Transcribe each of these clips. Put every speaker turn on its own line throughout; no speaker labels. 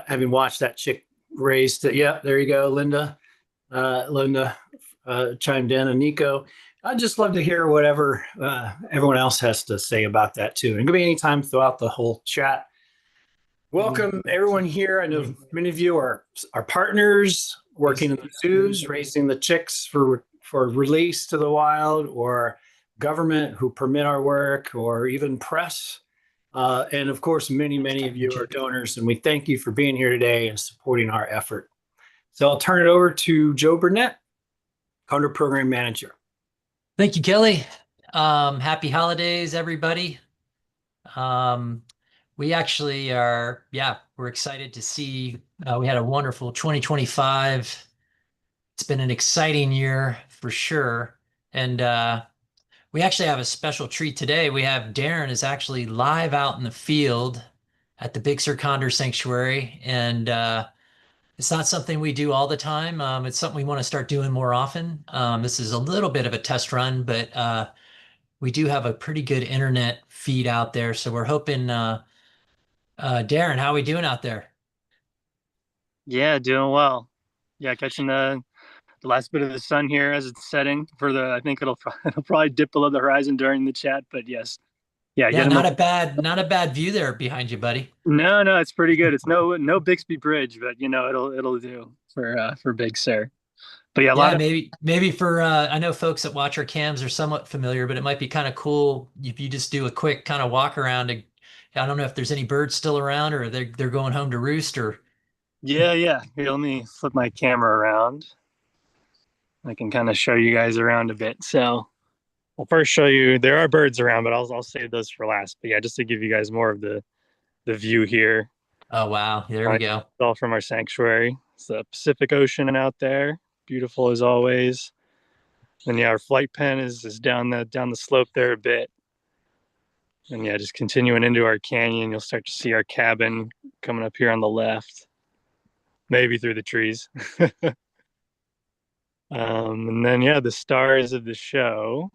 having watched that chick raised. Yeah, there you go, Linda. Linda chimed in, and Nico. I'd just love to hear whatever everyone else has to say about that too. And it could be anytime throughout the whole chat. Welcome everyone here. I know many of you are partners working in the zoos, raising the chicks for release to the wild, or government who permit our work, or even press. And of course, many of you are donors, and we thank you for being here today and supporting our effort. So I'll turn it over to Joe Burnett, Condor Program Manager.
Thank you, Kelly. Happy holidays, everybody. We actually are, we're excited to see, we had a wonderful 2025. It's been an exciting year for sure. And we actually have a special treat today. We have Darren is actually live out in the field at the Big Sur Condor Sanctuary. And it's not something we do all the time. It's something we want to start doing more often. This is a little bit of a test run, but we do have a pretty good internet feed out there. So we're hoping, Darren, how are we doing out there?
Yeah, doing well. Yeah, catching the last bit of the sun here as it's setting for I think it'll probably dip below the horizon during the chat, but yes. Yeah,
Yeah,
getting
not a bad view there behind you, buddy.
No, it's pretty good. It's no Bixby Bridge, but it'll do for Big Sur. But yeah, a lot
Yeah,
of
maybe for I know folks that watch our cams are somewhat familiar, but it might be kind of cool if you just do a quick kind of walk around. I don't know if there's any birds still around or they're going home to roost or
yeah. Here, let me flip my camera around. I can kind of show you guys around a bit. So I'll first show you there are birds around, but I'll save those for last. But yeah, just to give you guys more of the view here.
Oh wow, there we go.
It's all from our sanctuary. It's the Pacific Ocean out there, beautiful as always. And yeah, our flight pen is down the slope there a bit. And yeah, just continuing into our canyon, you'll start to see our cabin coming up here on the left, maybe through the trees. And then yeah, the stars of the show.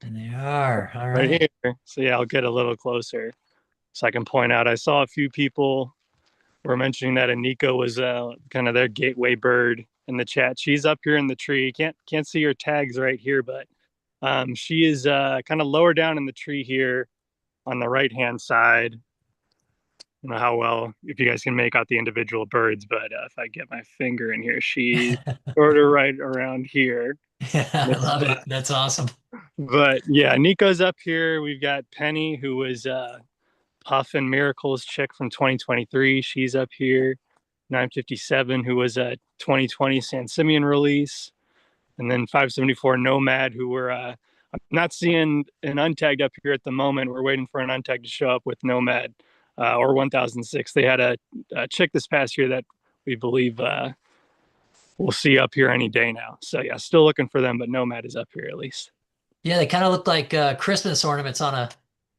And they are all
Right
right.
here. So yeah, I'll get a little closer so I can point out. I saw a few people were mentioning that Anika was kind of their gateway bird in the chat. She's up here in the tree. Can't see her tags right here, but she is kind of lower down in the tree here on the right hand side. I don't know how well if you guys can make out the individual birds, but if I get my finger in here, she's sort of right around here.
Yeah, I love it. That's awesome.
But yeah, Nico's up here. We've got Penny, who was Puff and Miracles chick from 2023. She's up here. 957, who was a 2020 San Simeon release. And then 574 Nomad, who I'm not seeing an untagged up here at the moment. We're waiting for an untag to show up with Nomad or 1006. They had a chick this past year that we believe we'll see up here any day now. So yeah, still looking for them, but Nomad is up here at least.
Yeah, they kind of look like Christmas ornaments on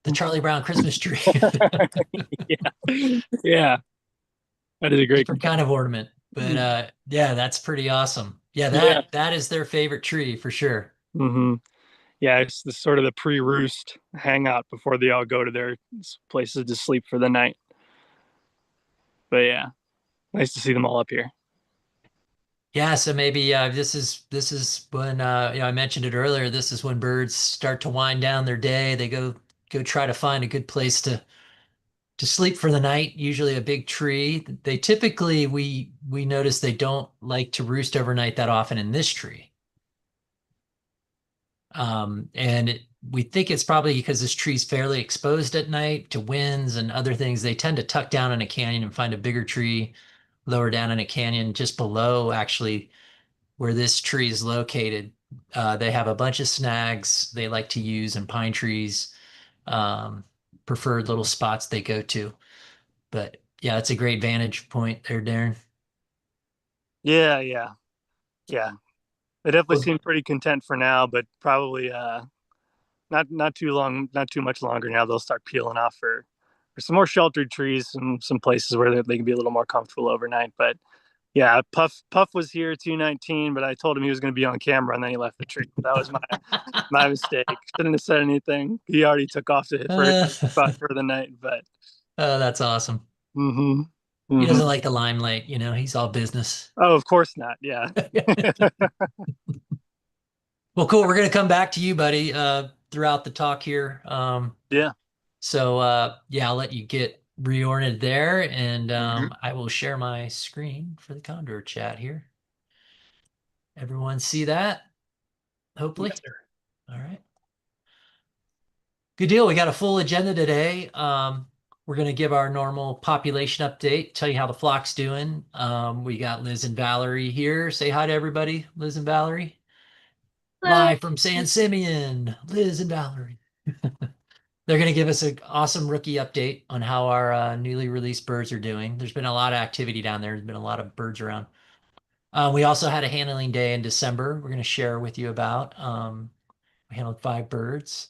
the Charlie Brown Christmas tree.
Yeah. That is a great
Different kind of ornament. But yeah, that's pretty awesome. Yeah, that is their favorite tree for sure.
Mm-hmm. Yeah, it's the sort of the pre-roost hangout before they all go to their places to sleep for the night. But yeah, nice to see them all up here.
Yeah, so maybe this is when I mentioned it earlier. This is when birds start to wind down their day. They go try to find a good place to sleep for the night, usually a big tree. They typically we notice they don't like to roost overnight that often in this tree. We think it's probably because this tree's fairly exposed at night to winds and other things. They tend to tuck down in a canyon and find a bigger tree lower down in a canyon just below actually where this tree is located. They have a bunch of snags they like to use and pine trees, preferred little spots they go to. But yeah, that's a great vantage point there, Darren.
Yeah. They definitely
Well,
seem pretty content for now, but probably not too long, not too much longer now. They'll start peeling off for some more sheltered trees, some places where they can be a little more comfortable overnight. But yeah, Puff was here 219, but I told him he was going to be on camera, and then he left the tree. That was my mistake. Shouldn't have said anything. He already took off to for his spot for the night. But
Oh, that's awesome.
Hmm.
He
Hmm.
doesn't like the limelight, he's all business.
Oh, of course not. Yeah.
Well, cool. We're gonna come back to you, buddy, throughout the talk here.
Yeah.
So yeah, I'll let you get reoriented there, and
Mhm.
I will share my screen for the Condor chat here. Everyone see that? Hopefully.
Yes, sir.
All right. Good deal. We got a full agenda today. We're going to give our normal population update, tell you how the flock's doing. We got Liz and Valerie here. Say hi to everybody, Liz and Valerie.
Hello.
Live from San Simeon, Liz and Valerie. They're going to give us an awesome rookie update on how our newly released birds are doing. There's been a lot of activity down there. There's been a lot of birds around. We also had a handling day in December. We're going to share with you about. We handled 5 birds.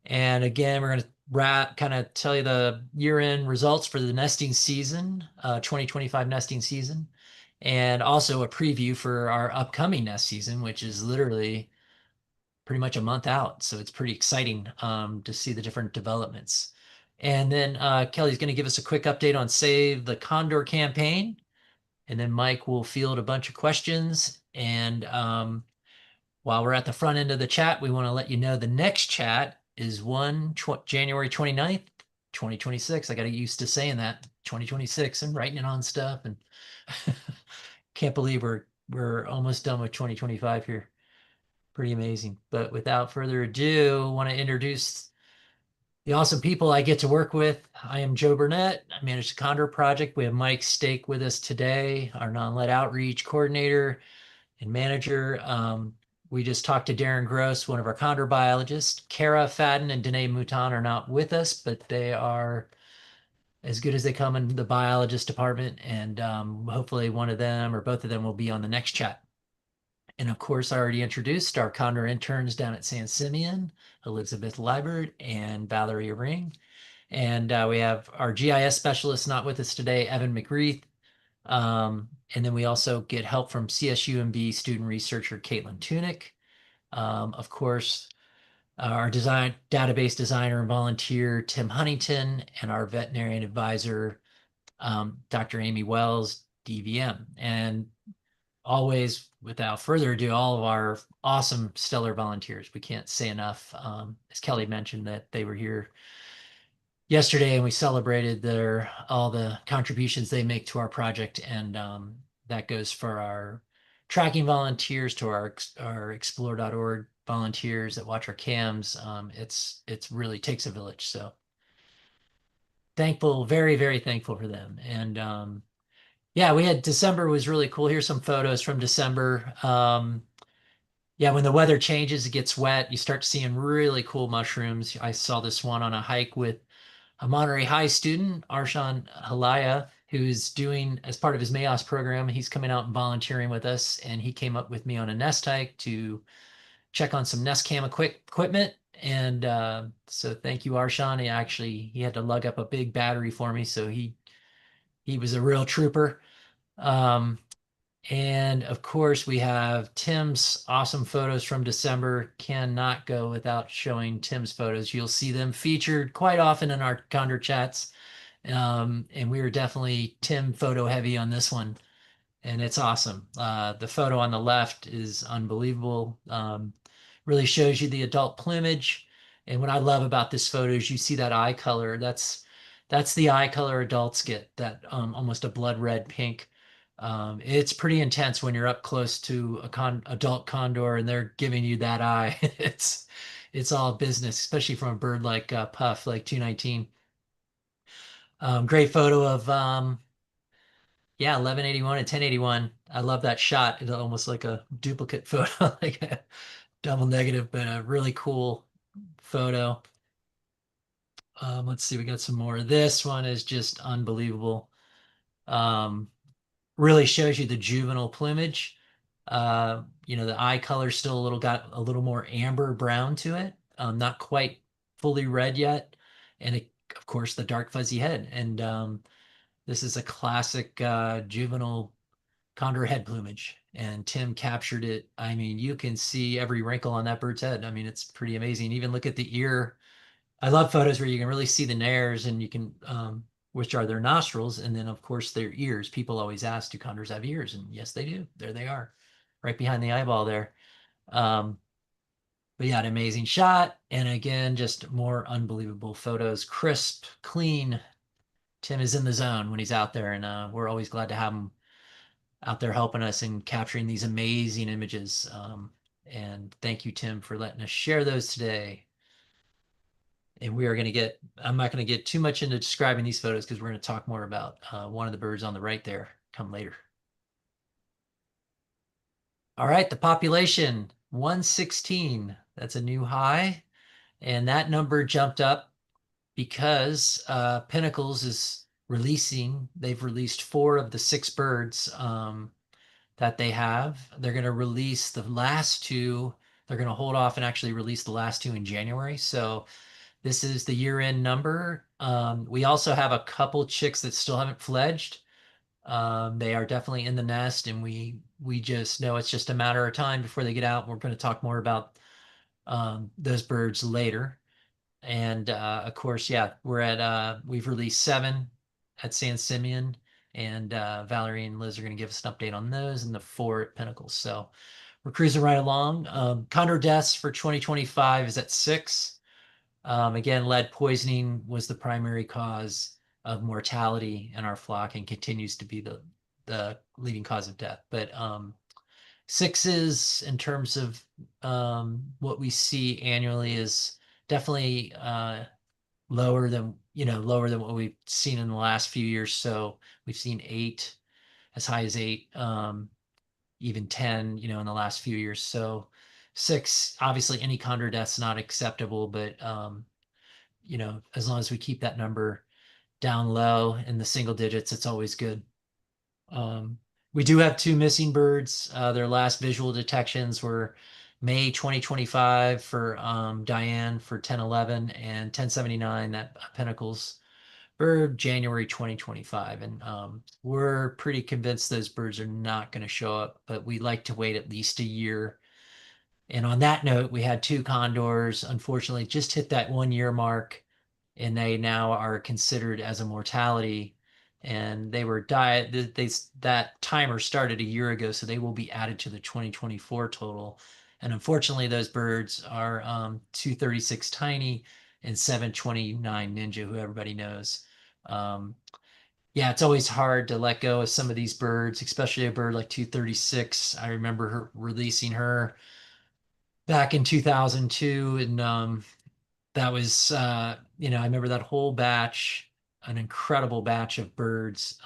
And again, we're going to kind of tell you the year-end results for the nesting season, 2025 nesting season, and also a preview for our upcoming nest season, which is literally pretty much a month out. So it's pretty exciting to see the different developments. And then Kelly's going to give us a quick update on Save the Condor campaign. And then Mike will field a bunch of questions. And while we're at the front end of the chat, we want to let you know the next chat is January 29th, 2026. I got used to saying that, 2026, and writing it on stuff, and can't believe we're almost done with 2025 here. Pretty amazing. But without further ado, I want to introduce the awesome people I get to work with. I am Joe Burnett. I manage the Condor Project. We have Mike Stake with us today, our non-lead outreach coordinator and manager. We just talked to Darren Gross, one of our condor biologists. Kara Fadden and Danae Mouton are not with us, but they are as good as they come in the biologist department. And hopefully one of them or both of them will be on the next chat. And of course, I already introduced our condor interns down at San Simeon, Elizabeth Liebert and Valerie Ring. And we have our GIS specialist not with us today, Evan McGreeth. And then we also get help from CSUMB student researcher Caitlin Tunick. Of course, our database designer and volunteer Tim Huntington, and our veterinarian advisor Dr. Amy Wells, DVM. And always, without further ado, all of our awesome stellar volunteers. We can't say enough. As Kelly mentioned, that they were here yesterday and we celebrated all the contributions they make to our project, and that goes for our tracking volunteers to our explore.org volunteers that watch our cams. It's really takes a village, so thankful, very very thankful for them. And yeah, we had December was really cool. Here's some photos from December. Yeah, when the weather changes, it gets wet, you start seeing really cool mushrooms. I saw this one on a hike with a Monterey High student, Arshan Halaya, who's doing, as part of his MAOS program, he's coming out and volunteering with us, and he came up with me on a nest hike to check on some nest cam equipment. And so thank you, Arshan. He had to lug up a big battery for me, so he was a real trooper. Um, and of course, we have Tim's awesome photos from December. Cannot go without showing Tim's photos. You'll see them featured quite often in our Condor chats. And we were definitely Tim photo heavy on this one. And it's awesome. The photo on the left is unbelievable. Really shows you the adult plumage. And what I love about this photo is you see that eye color. That's the eye color adults get, that almost a blood red pink. It's pretty intense when you're up close to adult condor and they're giving you that eye. It's all business, especially from a bird like Puff, like 219. Great photo of yeah, 1181 and 1081. I love that shot. It's almost like a duplicate photo, like a double negative, but a really cool photo. Let's see, we got some more. This one is just unbelievable. Really shows you the juvenile plumage. The eye color still got a little more amber brown to it. Not quite fully red yet. And of course, the dark fuzzy head. And this is a classic juvenile condor head plumage. And Tim captured it. I mean, you can see every wrinkle on that bird's head. I mean, it's pretty amazing. Even look at the ear. I love photos where you can really see the nares, and you can which are their nostrils, and then of course their ears. People always ask, do condors have ears? And yes, they do. There they are, right behind the eyeball there. But yeah, an amazing shot. And again, just more unbelievable photos. Crisp, clean. Tim is in the zone when he's out there, and we're always glad to have him out there helping us and capturing these amazing images. And thank you, Tim, for letting us share those today. And we are going to get, I'm not going to get too much into describing these photos because we're going to talk more about one of the birds on the right there come later. All right, the population, 116. That's a new high. And that number jumped up because Pinnacles is releasing, they've released 4 of the 6 birds that they have. They're going to release the last 2. They're going to hold off and actually release the last 2 in January. So this is the year-end number. We also have a couple chicks that still haven't fledged. They are definitely in the nest, and we just know it's just a matter of time before they get out. We're going to talk more about those birds later. And of course, yeah, we've released 7 at San Simeon, and Valerie and Liz are going to give us an update on those, and the 4 at Pinnacles. So we're cruising right along. Condor deaths for 2025 is at 6. Again, lead poisoning was the primary cause of mortality in our flock and continues to be the leading cause of death. But 6s in terms of what we see annually is definitely lower than what we've seen in the last few years. So we've seen 8, as high as 8, even 10, in the last few years. So 6, obviously any condor death's not acceptable, but as long as we keep that number down low in the single digits, it's always good. We do have 2 missing birds. Their last visual detections were May 2025 for Diane for 1011 and 1079, that Pinnacles bird, January 2025. And we're pretty convinced those birds are not going to show up, but we like to wait at least a year. And on that note, we had 2 condors, unfortunately, just hit that 1-year mark, and they now are considered as a mortality. And they were that timer started a year ago, so they will be added to the 2024 total. And unfortunately, those birds are 236 tiny and 729 ninja, who everybody knows. Yeah, it's always hard to let go of some of these birds, especially a bird like 236. I remember releasing her back in 2002, and that was I remember that whole batch, an incredible batch of birds.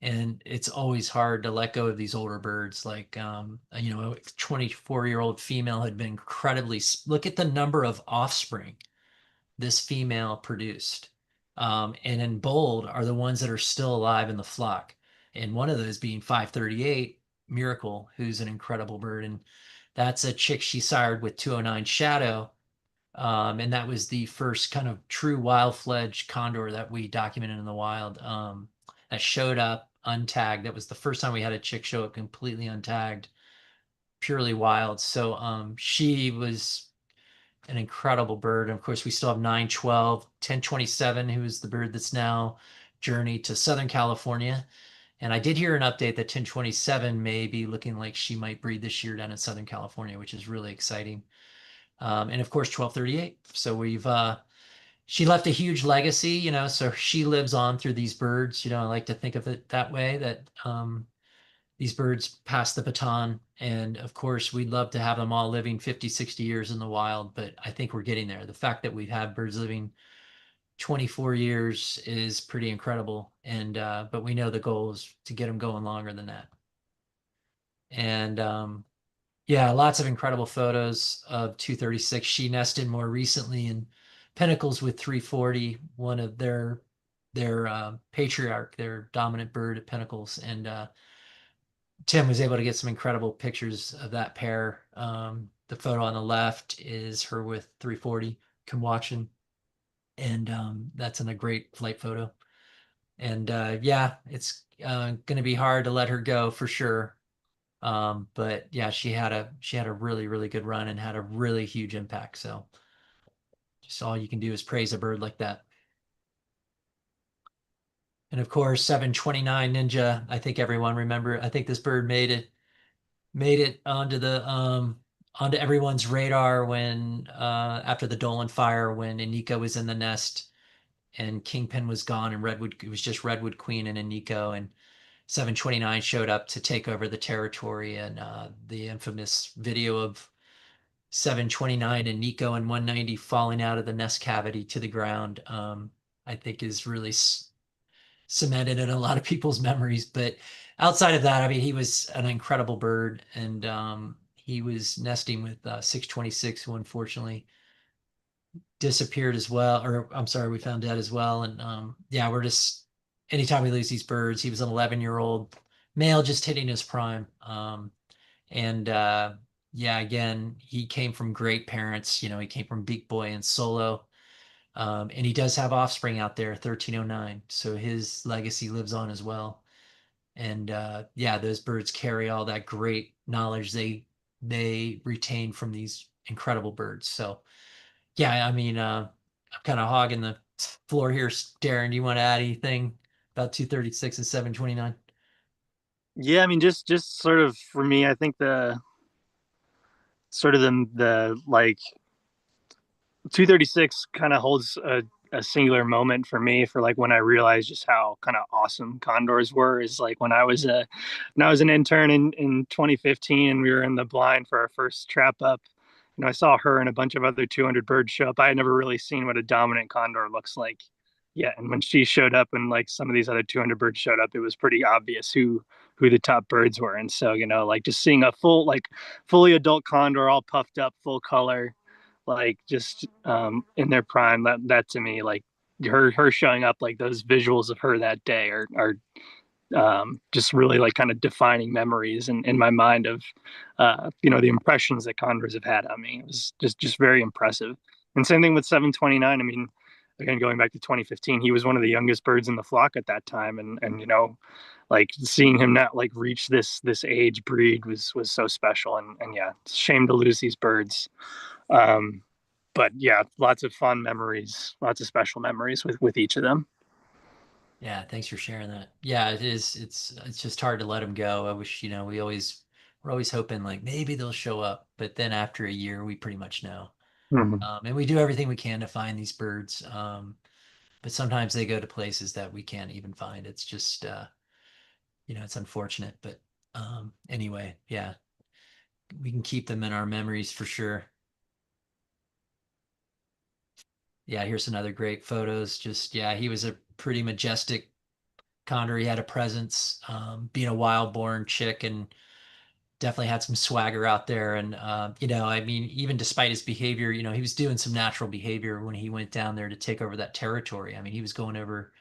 And it's always hard to let go of these older birds. Like a 24-year-old female had been look at the number of offspring this female produced. And in bold are the ones that are still alive in the flock, and one of those being 538 Miracle, who's an incredible bird. And that's a chick she sired with 209 Shadow. And that was the first kind of true wild-fledged condor that we documented in the wild, that showed up untagged. That was the first time we had a chick show up completely untagged, purely wild. So she was an incredible bird. And of course, we still have 912, 1027, who is the bird that's now journeyed to Southern California. And I did hear an update that 1027 may be looking like she might breed this year down in Southern California, which is really exciting. And of course, 1238. So she left a huge legacy, so she lives on through these birds. I like to think of it that way, that these birds pass the baton. And of course, we'd love to have them all living 50, 60 years in the wild, but I think we're getting there. The fact that we've had birds living 24 years is pretty incredible. And, but we know the goal is to get them going longer than that. And, yeah, lots of incredible photos of 236. She nested more recently in Pinnacles with 340, one of their patriarch, their dominant bird at Pinnacles. And Tim was able to get some incredible pictures of that pair. The photo on the left is her with 340 Kamwachan, and that's in a great flight photo. And yeah, it's going to be hard to let her go for sure. But yeah, she had a really, really good run and had a really huge impact. So just all you can do is praise a bird like that. And of course, 729 Ninja. I think everyone remember. I think this bird made it onto the onto everyone's radar when after the Dolan fire, when Iniko was in the nest and Kingpin was gone and Redwood, it was just Redwood Queen and Iniko, and 729 showed up to take over the territory. And the infamous video of 729 and Nico and 190 falling out of the nest cavity to the ground, I think is really cemented in a lot of people's memories. But outside of that, I mean, he was an incredible bird, and he was nesting with 626, who unfortunately disappeared as well, or I'm sorry, we found dead as well. And yeah, we're just, anytime we lose these birds, he was an 11-year-old male just hitting his prime. And yeah, again, he came from great parents. You know, he came from Big Boy and Solo. And he does have offspring out there, 1309. So his legacy lives on as well. And yeah, those birds carry all that great knowledge they retain from these incredible birds. So yeah, I mean, I'm kind of hogging the floor here. Darren, do you want to add anything about 236 and 729?
Yeah, I mean, just sort of for me, I think the sort of the like 236 kind of holds a singular moment for me for like when I realized just how kind of awesome condors were is like when I was an intern in 2015 and we were in the blind for our first trap up. You know, I saw her and a bunch of other 200 birds show up. I had never really seen what a dominant condor looks like yet. And when she showed up and like some of these other 200 birds showed up, it was pretty obvious who the top birds were. And so, you know, like just seeing a fully adult condor all puffed up, full color, like just in their prime, that to me, like her showing up, like those visuals of her that day are just really like kind of defining memories in my mind of you know, the impressions that condors have had on me. It was just very impressive. And same thing with 729. I mean, again, going back to 2015, he was one of the youngest birds in the flock at that time, and you know, like seeing him not like reach this age breed was so special. And yeah, it's a shame to lose these birds. But yeah, lots of fun memories, lots of special memories with each of them.
Yeah, thanks for sharing that. Yeah, it is. It's just hard to let them go. I wish, you know, we're always hoping like maybe they'll show up, but then after a year, we pretty much know.
Mm-hmm.
And we do everything we can to find these birds. But sometimes they go to places that we can't even find. It's just, you know, it's unfortunate. But anyway, yeah, we can keep them in our memories for sure. Yeah, here's another great photos. Just, yeah, he was a pretty majestic condor. He had a presence, being a wild born chick, and definitely had some swagger out there. And, you know, I mean, even despite his behavior, you know, he was doing some natural behavior when he went down there to take over that territory. I mean, he was going over,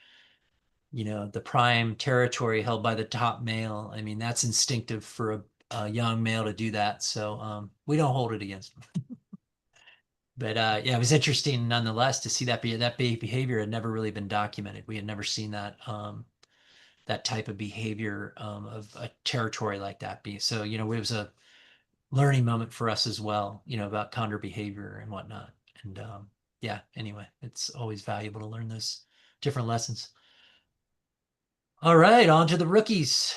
you know, the prime territory held by the top male. I mean, that's instinctive for a young male to do that. So we don't hold it against him. But yeah, it was interesting nonetheless to see that behavior had never really been documented. We had never seen that that type of behavior of a territory like that be. So, you know, it was a learning moment for us as well, you know, about condor behavior and whatnot. And yeah, anyway, it's always valuable to learn those different lessons. All right, on to the rookies.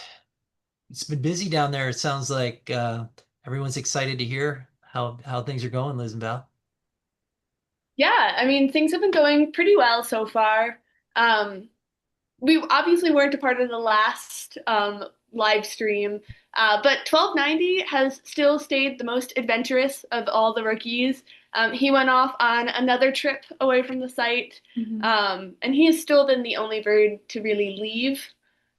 It's been busy down there. It sounds like everyone's excited to hear how things are going, Liz and Val.
Yeah, I mean, things have been going pretty well so far. We obviously weren't a part of the last live stream, but 1290 has still stayed the most adventurous of all the rookies. He went off on another trip away from the site, and he has still been the only bird to really leave.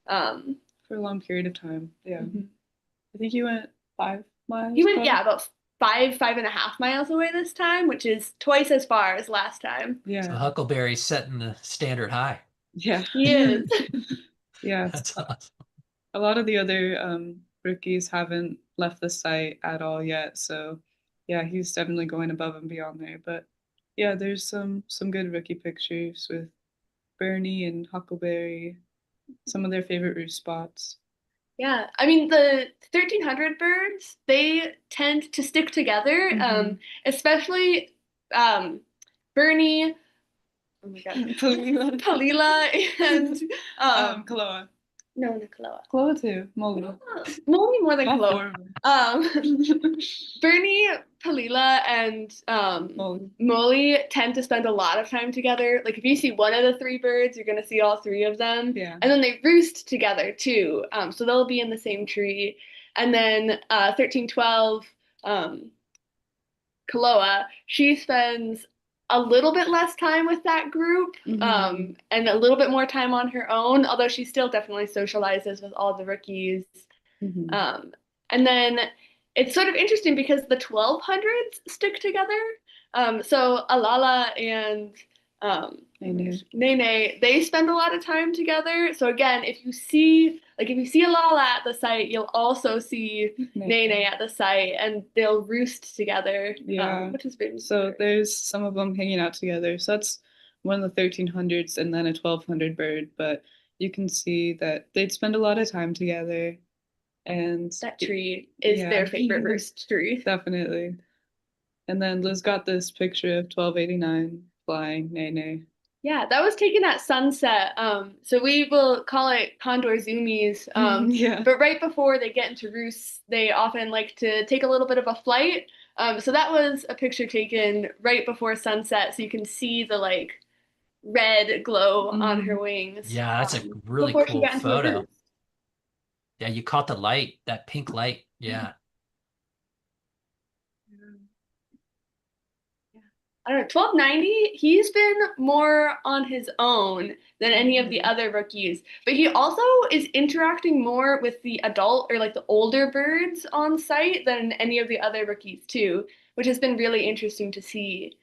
For a long period of time. Yeah. I think he went 5 miles.
He went, yeah, about 5.5 miles away this time, which is twice as far as last time.
Yeah.
So Huckleberry's setting the standard high.
Yeah.
He is.
Yeah.
That's awesome.
A lot of the other rookies haven't left the site at all yet. So yeah, he's definitely going above and beyond there. But yeah, there's some good rookie pictures with Bernie and Huckleberry, some of their favorite roost spots.
Yeah, I mean, the 1300 birds, they tend to stick together, especially Bernie, oh my God,
Palila.
Palila, and
Kaloa.
No, Nicola.
Kaloa too. Molly.
Molly more than
All
Kaloa.
four of them.
Bernie, Palila, and Molly tend to spend a lot of time together. Like if you see one of the three birds, you're gonna see all three of them.
Yeah.
And then they roost together too. So they'll be in the same tree. And then 1312, Kaloa, she spends a little bit less time with that group, and a little bit more time on her own, although she still definitely socializes with all the rookies. And then it's sort of interesting because the 1200s stick together. So Alala and Nene, they spend a lot of time together. So again, if you see Alala at the site, you'll also see Nene at the site, and they'll roost together.
Yeah.
Which has been
So there's some of them hanging out together. So that's one of the 1300s and then a 1200 bird. But you can see that they'd spend a lot of time together. And
that tree is their favorite roost tree.
Definitely. And then Liz got this picture of 1289 flying Nene.
Yeah, that was taken at sunset. So we will call it condor zoomies. But right before they get into roosts, they often like to take a little bit of a flight. So that was a picture taken right before sunset, so you can see the like red glow on her wings.
Yeah, that's a really cool photo.
Roost.
Yeah, you caught the light, that pink light. Yeah.
I don't know, 1290, he's been more on his own than any of the other rookies, but he also is interacting more with the adult or like the older birds on site than any of the other rookies too, which has been really interesting to see.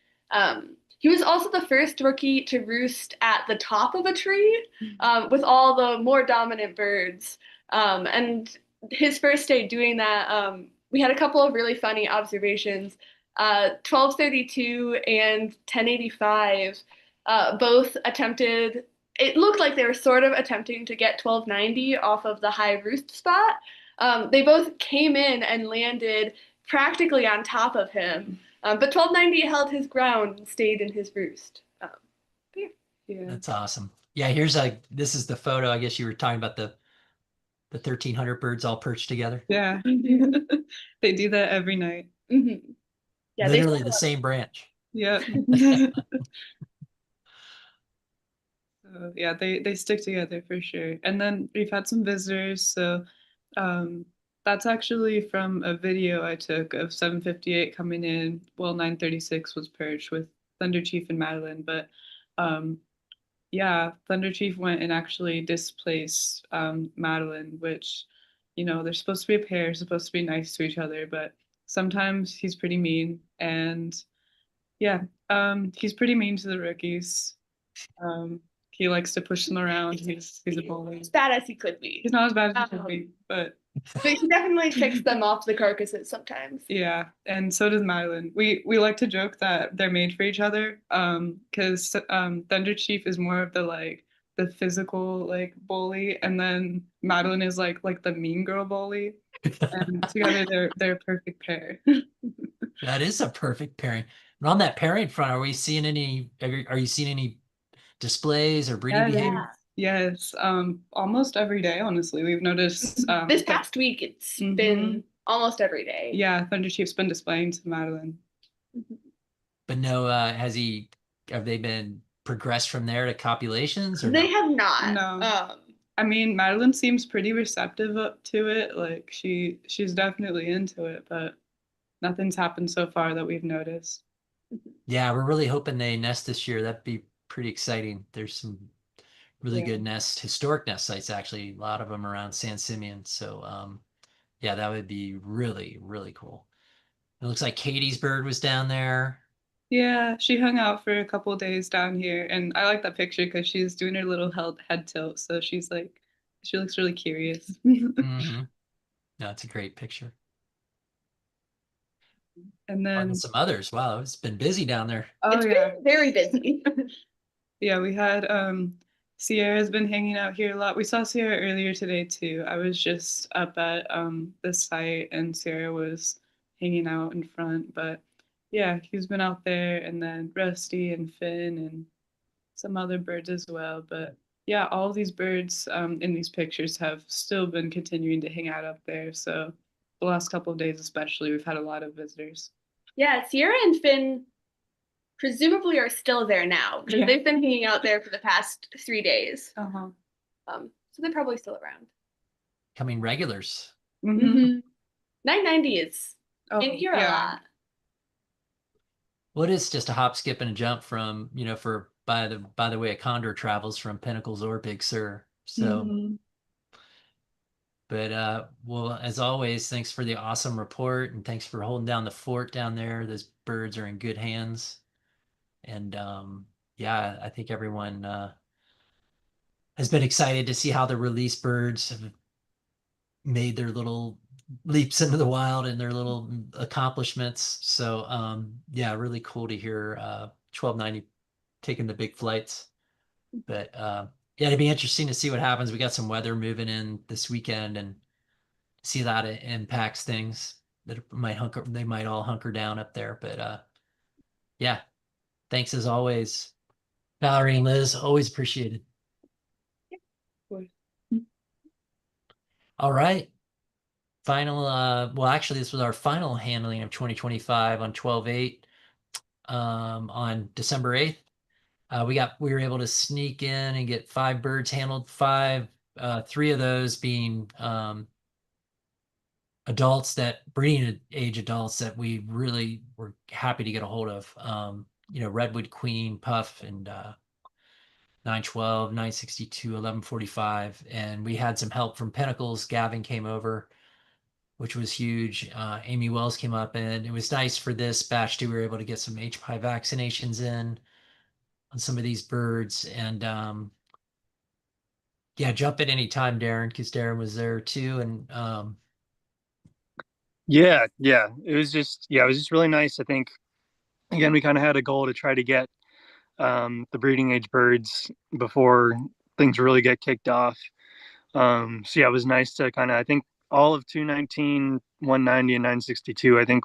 He was also the first rookie to roost at the top of a tree with all the more dominant birds. And his first day doing that, we had a couple of really funny observations. 1232 and 1085 both attempted, it looked like they were sort of attempting to get 1290 off of the high roost spot. They both came in and landed practically on top of him, but 1290 held his ground and stayed in his roost.
Yeah.
That's awesome. Yeah, this is the photo. I guess you were talking about the 1300 birds all perched together.
Yeah. They do that every night.
Yeah,
literally the same branch.
Yeah. So yeah, they stick together for sure. And then we've had some visitors. So that's actually from a video I took of 758 coming in. Well, 936 was perched with Thunder Chief and Madeline. But yeah, Thunder Chief went and actually displaced Madeline, which, they're supposed to be a pair, supposed to be nice to each other, but sometimes he's pretty mean. And yeah, he's pretty mean to the rookies. He likes to push them around. He's a bully.
As bad as he could be.
He's not as bad as he could be, but
he definitely picks them off the carcasses sometimes.
Yeah, and so does Madeline. We like to joke that they're made for each other. Because Thunder Chief is more of the physical bully, and then Madeline is like the mean girl bully. And together they're a perfect pair.
That is a perfect pairing. And on that pairing front, are you seeing any displays or breeding behavior?
Yes, almost every day, honestly. We've noticed
this past week it's been almost every day.
Yeah, Thunder Chief's been displaying to Madeline.
But no, have they been progressed from there to copulations or
they have not?
No. I mean, Madeline seems pretty receptive up to it. Like she's definitely into it, but nothing's happened so far that we've noticed.
Yeah, we're really hoping they nest this year. That'd be pretty exciting. There's some really good historic nest sites, actually, a lot of them around San Simeon. So yeah, that would be really, really cool. It looks like Katie's bird was down there.
Yeah, she hung out for a couple of days down here, and I like that picture because she's doing her little head tilt, so she looks really curious.
No, it's a great picture.
And then
some others. Wow, it's been busy down there.
It's been very busy.
Yeah, we had Sierra's been hanging out here a lot. We saw Sierra earlier today too. I was just up at the site and Sierra was hanging out in front. But yeah, he's been out there, and then Rusty and Finn and some other birds as well. But yeah, all of these birds in these pictures have still been continuing to hang out up there. So the last couple of days, especially, we've had a lot of visitors.
Yeah, Sierra and Finn presumably are still there now because
Yeah.
they've been hanging out there for the past 3 days.
Uh-huh.
So they're probably still around.
Coming regulars.
Mhm.
990 is
Oh,
in here a
yeah.
lot.
Well, it is just a hop, skip, and a jump from, for by the way, a condor travels from Pinnacles or Big Sur. So,
Mhm.
but well, as always, thanks for the awesome report and thanks for holding down the fort down there. Those birds are in good hands. And yeah, I think everyone has been excited to see how the release birds have made their little leaps into the wild and their little accomplishments. So yeah, really cool to hear 1290 taking the big flights. But yeah, it'd be interesting to see what happens. We got some weather moving in this weekend and see that it impacts things that they might all hunker down up there. But yeah, thanks as always, Valerie and Liz, always appreciated. All right. Final, well, actually, this was our final handling of 2025 on 12/8, on December 8th. We were able to sneak in and get 5 birds handled, 3 of those being breeding age adults that we really were happy to get a hold of. Redwood Queen, Puff, and 912, 962, 1145. And we had some help from Pinnacles. Gavin came over, which was huge. Amy Wells came up, and it was nice for this batch too. We were able to get some HPI vaccinations in on some of these birds. And yeah, jump at any time, Darren, because Darren was there too. And
Yeah, it was just really nice. I think again we kind of had a goal to try to get the breeding age birds before things really get kicked off. So yeah, it was nice to kind of, I think all of 219, 190, and 962, I think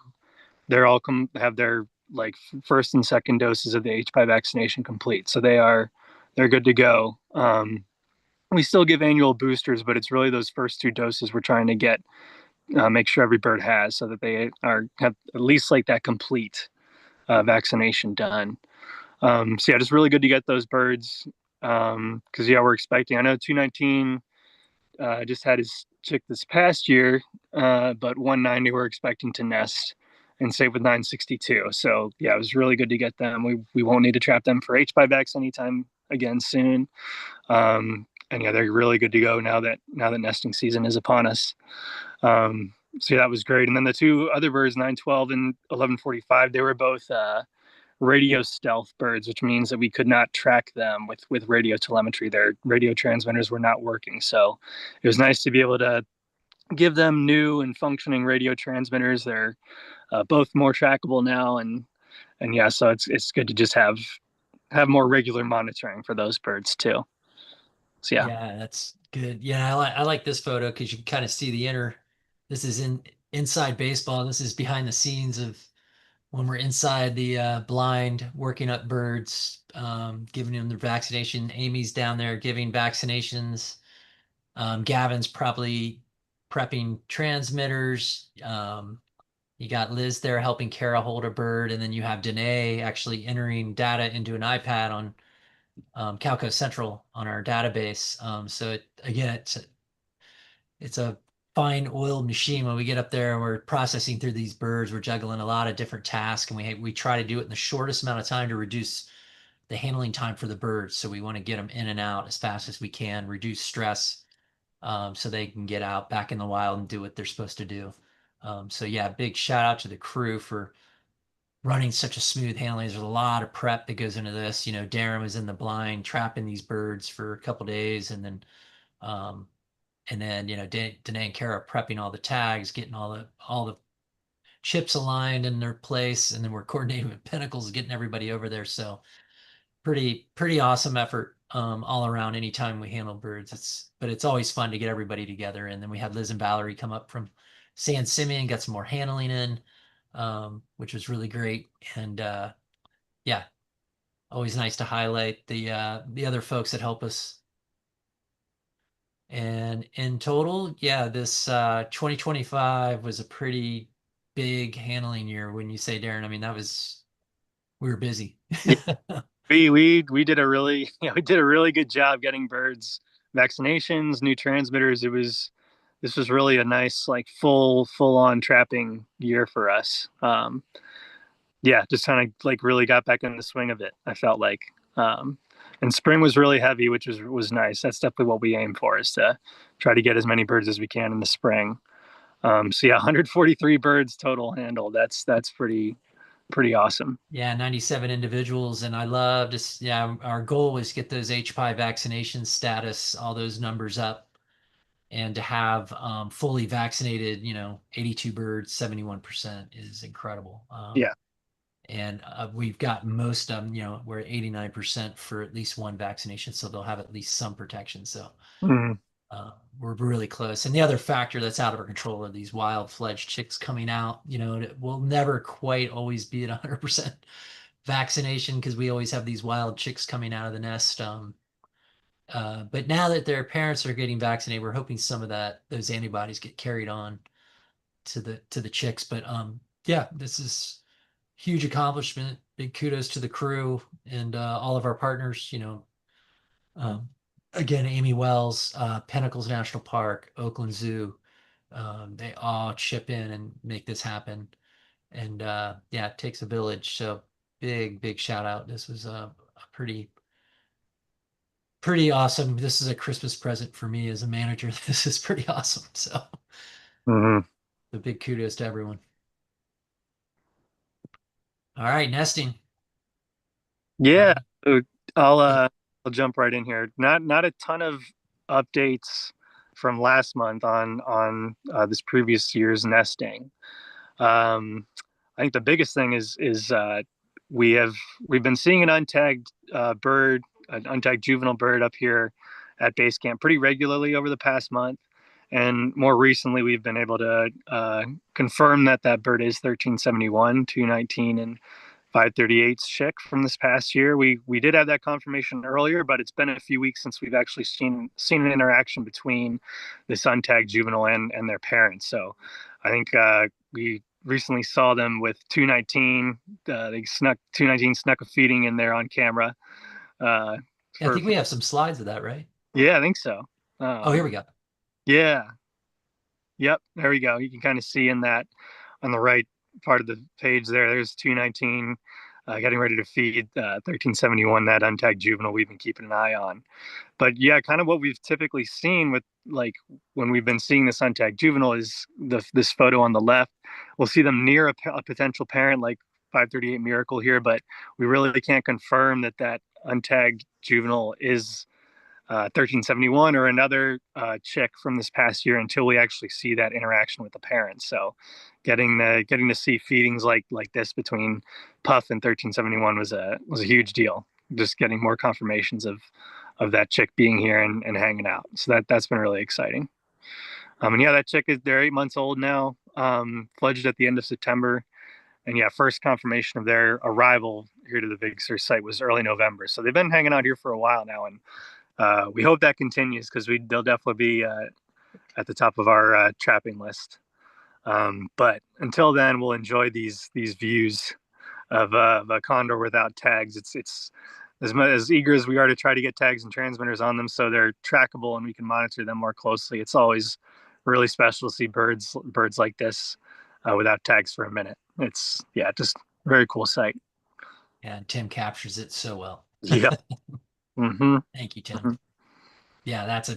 they're all have their like first and second doses of the HPI vaccination complete. So they're good to go. We still give annual boosters, but it's really those first 2 doses we're trying to get, make sure every bird has, so that they have at least like that complete vaccination done. So yeah, just really good to get those birds. Because yeah, we're expecting. I know 219 just had his chick this past year, but 190 we're expecting to nest, and same with 962. So yeah, it was really good to get them. We won't need to trap them for HPI vax anytime again soon. And yeah, they're really good to go now that nesting season is upon us. So yeah, that was great. And then the 2 other birds, 912 and 1145, they were both radio stealth birds, which means that we could not track them with radio telemetry. Their radio transmitters were not working. So it was nice to be able to give them new and functioning radio transmitters. They're both more trackable now, and yeah, so it's good to just have more regular monitoring for those birds too. So yeah.
yeah, that's good. Yeah, I like this photo because you can kind of see this is inside baseball. This is behind the scenes of when we're inside the blind working up birds, giving them their vaccination. Amy's down there giving vaccinations. Gavin's probably prepping transmitters. You got Liz there helping Kara hold a bird, and then you have Danae actually entering data into an iPad on Calco Central on our database. So it's a fine oiled machine. When we get up there and we're processing through these birds, we're juggling a lot of different tasks, and we try to do it in the shortest amount of time to reduce the handling time for the birds. So we want to get them in and out as fast as we can, reduce stress, so they can get out back in the wild and do what they're supposed to do. So yeah, big shout out to the crew for running such a smooth handling. There's a lot of prep that goes into this. Darren was in the blind trapping these birds for a couple days, um, and then Danae and Kara prepping all the tags, getting all the chips aligned in their place, and then we're coordinating with Pinnacles, getting everybody over there. So pretty awesome effort all around. Anytime we handle birds, it's always fun to get everybody together. And then we had Liz and Valerie come up from San Simeon, got some more handling in, which was really great. And yeah, always nice to highlight the other folks that help us And in total, yeah, this 2025 was a pretty big handling year. When you say, Darren, I mean, we were busy.
We did a really we did a really good job getting birds vaccinations, new transmitters. This was really a nice like full on trapping year for us. Yeah, just kind of like really got back in the swing of it. I felt like, and spring was really heavy, which was nice. That's definitely what we aim for, is to try to get as many birds as we can in the spring. So yeah, 143 birds total handled. That's pretty awesome.
Yeah, 97 individuals. And I love just, yeah, our goal was to get those HPI vaccination status, all those numbers up, and to have fully vaccinated, 82 birds, 71% is incredible.
Yeah.
And we've got most of them, we're at 89% for at least one vaccination. So they'll have at least some protection. So
Mhm.
we're really close. And the other factor that's out of our control are these wild fledged chicks coming out. We'll never quite always be at 100% vaccination because we always have these wild chicks coming out of the nest. But now that their parents are getting vaccinated, we're hoping some of those antibodies get carried on to the chicks. But yeah, this is huge accomplishment. Big kudos to the crew and all of our partners. Um, again, Amy Wells, Pinnacles National Park, Oakland Zoo. They all chip in and make this happen. And yeah, it takes a village. So big shout out. This was a pretty awesome. This is a Christmas present for me as a manager. This is pretty awesome. So
Mhm.
a big kudos to everyone. All right, nesting.
Yeah, so I'll
Yeah.
I'll jump right in here. Not a ton of updates from last month on this previous year's nesting. I think the biggest thing is we've been seeing an untagged bird, an untagged juvenile bird up here at base camp pretty regularly over the past month, and more recently we've been able to confirm that that bird is 1371, 219, and 538's chick from this past year. We did have that confirmation earlier, but it's been a few weeks since we've actually seen an interaction between this untagged juvenile and their parents. So I think we recently saw them with 219. They snuck 219 snuck a feeding in there on camera.
I think we have some slides of that, right?
Yeah, I think so.
Oh, here we go.
Yeah. Yep. There we go. You can kind of see in that on the right part of the page there. There's 219 getting ready to feed 1371, that untagged juvenile we've been keeping an eye on. But yeah, kind of what we've typically seen with like when we've been seeing this untagged juvenile is this photo on the left. We'll see them near a potential parent like 538 Miracle here, but we really can't confirm that that untagged juvenile is 1371 or another chick from this past year until we actually see that interaction with the parents. So getting to see feedings like this between Puff and 1371 was a huge deal. Just getting more confirmations of that chick being here and hanging out. So that's been really exciting. And yeah, that chick they're 8 months old now, fledged at the end of September. And yeah, first confirmation of their arrival here to the Big Sur site was early November. So they've been hanging out here for a while now, and we hope that continues because they'll definitely be at the top of our trapping list. But until then, we'll enjoy these views of a condor without tags. It's as eager as we are to try to get tags and transmitters on them so they're trackable and we can monitor them more closely. It's always really special to see birds like this without tags for a minute. It's just a very cool sight.
And Tim captures it so well.
Yeah. Mm-hmm.
Thank you, Tim.
Mm-hmm.
Yeah, that's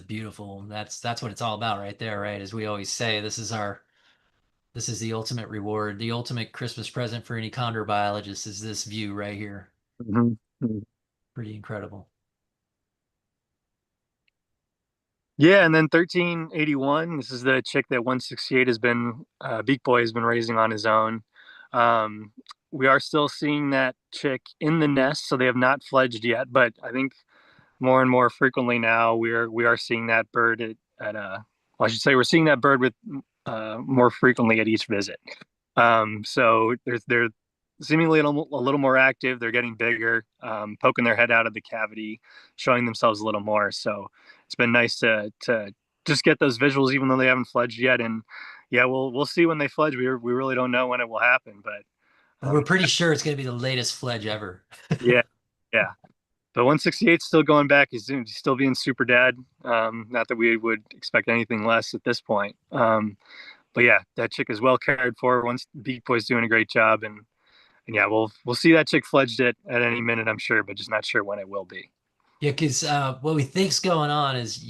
that's what it's all about right there, right? As we always say, this is the ultimate reward, the ultimate Christmas present for any condor biologist is this view right here.
Mm-hmm.
Pretty incredible.
Yeah, and then 1381. This is the chick that 168 has been Beak Boy has been raising on his own. We are still seeing that chick in the nest, so they have not fledged yet. But I think more and more frequently now we are seeing that bird well, I should say we're seeing that bird with more frequently at each visit. So they're seemingly a little more active. They're getting bigger, poking their head out of the cavity, showing themselves a little more. So it's been nice to just get those visuals, even though they haven't fledged yet. And yeah, we'll see when they fledge. We really don't know when it will happen, but
We're pretty sure it's going to be the latest fledge ever.
yeah, yeah. But 168 still going back. He's still being super dad. Not that we would expect anything less at this point. But yeah, that chick is well cared for. Once Beak Boy's doing a great job, and yeah, we'll see that chick fledged at any minute, I'm sure, but just not sure when it will be.
Yeah, because what we think's going on is,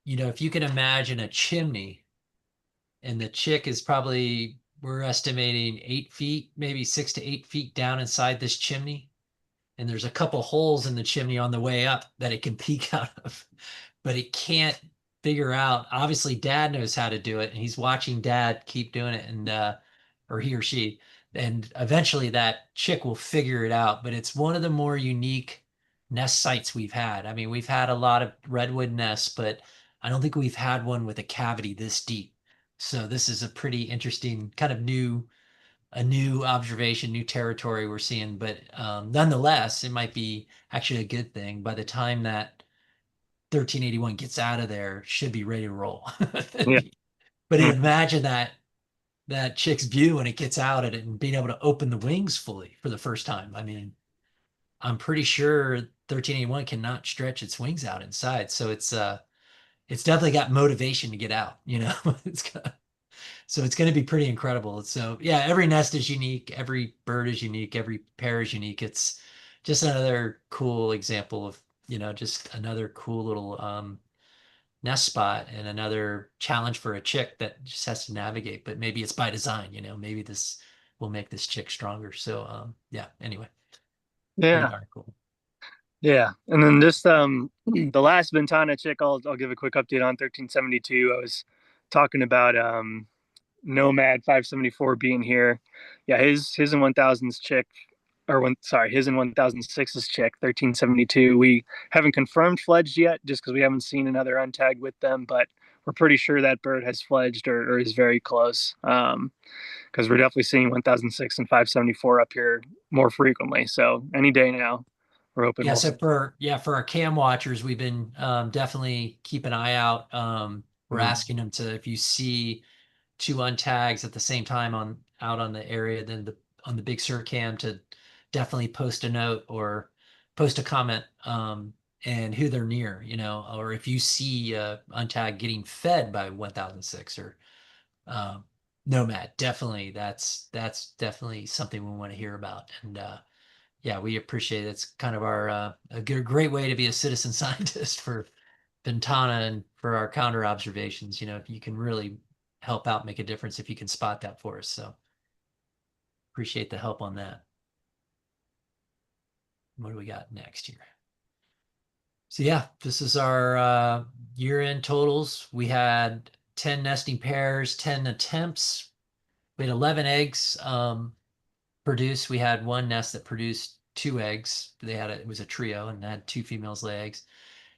if you can imagine a chimney, and the chick is probably, we're estimating 8 feet, maybe 6 to 8 feet down inside this chimney. And there's a couple holes in the chimney on the way up that it can peek out of, but it can't figure out. Obviously, dad knows how to do it, and he's watching dad keep doing it, and or he or she, and eventually that chick will figure it out. But it's one of the more unique nest sites we've had. I mean, we've had a lot of redwood nests, but I don't think we've had one with a cavity this deep. So this is a pretty interesting kind of a new observation, new territory we're seeing. But nonetheless, it might be actually a good thing. By the time that 1381 gets out of there, should be ready to roll.
Yeah.
But imagine that chick's view when it gets out at it and being able to open the wings fully for the first time. I mean, I'm pretty sure 1381 cannot stretch its wings out inside, so it's definitely got motivation to get out. So it's going to be pretty incredible. So yeah, every nest is unique, every bird is unique, every pair is unique. It's just another cool example of, just another cool little nest spot and another challenge for a chick that just has to navigate. But maybe it's by design, maybe this will make this chick stronger. So yeah, anyway, pretty
Yeah.
darn cool.
Yeah. And then just the last Ventana chick, I'll give a quick update on 1372. I was talking about Nomad 574 being here. Yeah, his and 1000's chick, his and 1006's chick 1372. We haven't confirmed fledged yet, just because we haven't seen another untagged with them, but we're pretty sure that bird has fledged or is very close. Because we're definitely seeing 1006 and 574 up here more frequently. So any day now, we're hoping.
Yeah, so for our cam watchers, we've been definitely keep an eye out. We're asking them to, if you see two untags at the same time out on the area, then on the big cam, to definitely post a note or post a comment and who they're near, or if you see untag getting fed by 1006 or Nomad, definitely that's definitely something we want to hear about. And yeah, we appreciate it. It's kind of our a great way to be a citizen scientist for Ventana and for our condor observations. If you can really help out, make a difference if you can spot that for us. So appreciate the help on that. What do we got next here? So yeah, this is our year-end totals. We had 10 nesting pairs, 10 attempts. We had 11 eggs produced. We had one nest that produced 2 eggs. It was a trio and had 2 females lay eggs.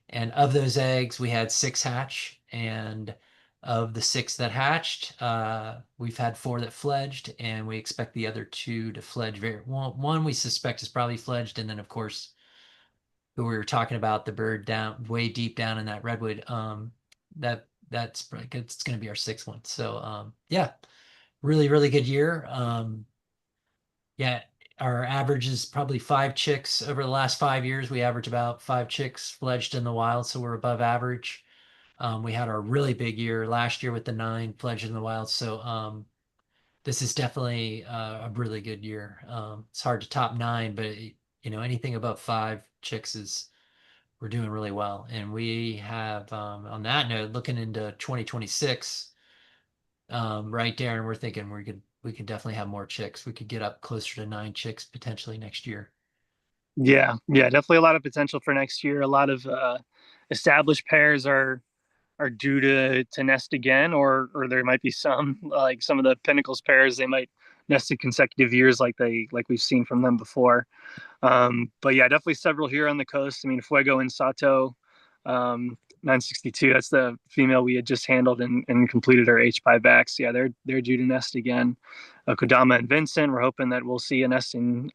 And of those eggs, we had 6 hatch. And of the 6 that hatched, we've had 4 that fledged, and we expect the other 2 to fledge. One we suspect is probably fledged, and then of course, who we were talking about, the bird down way deep down in that redwood. That's probably good. It's going to be our 6th one. So yeah, really, really good year. Yeah, our average is probably 5 chicks over the last 5 years. We average about 5 chicks fledged in the wild, so we're above average. We had our really big year last year with the 9 fledged in the wild. So this is definitely a really good year. It's hard to top 9, but anything above 5 chicks we're doing really well. And we have, on that note, looking into 2026, right there, and we're thinking we could definitely have more chicks. We could get up closer to 9 chicks potentially next year.
Yeah, definitely a lot of potential for next year. A lot of established pairs are due to nest again, or there might be some, like some of the Pinnacles pairs, they might nest in consecutive years like we've seen from them before. But yeah, definitely several here on the coast. I mean, Fuego and Sato, 962, that's the female we had just handled and completed our H5 backs. Yeah, they're due to nest again. Kodama and Vincent, we're hoping that we'll see a nesting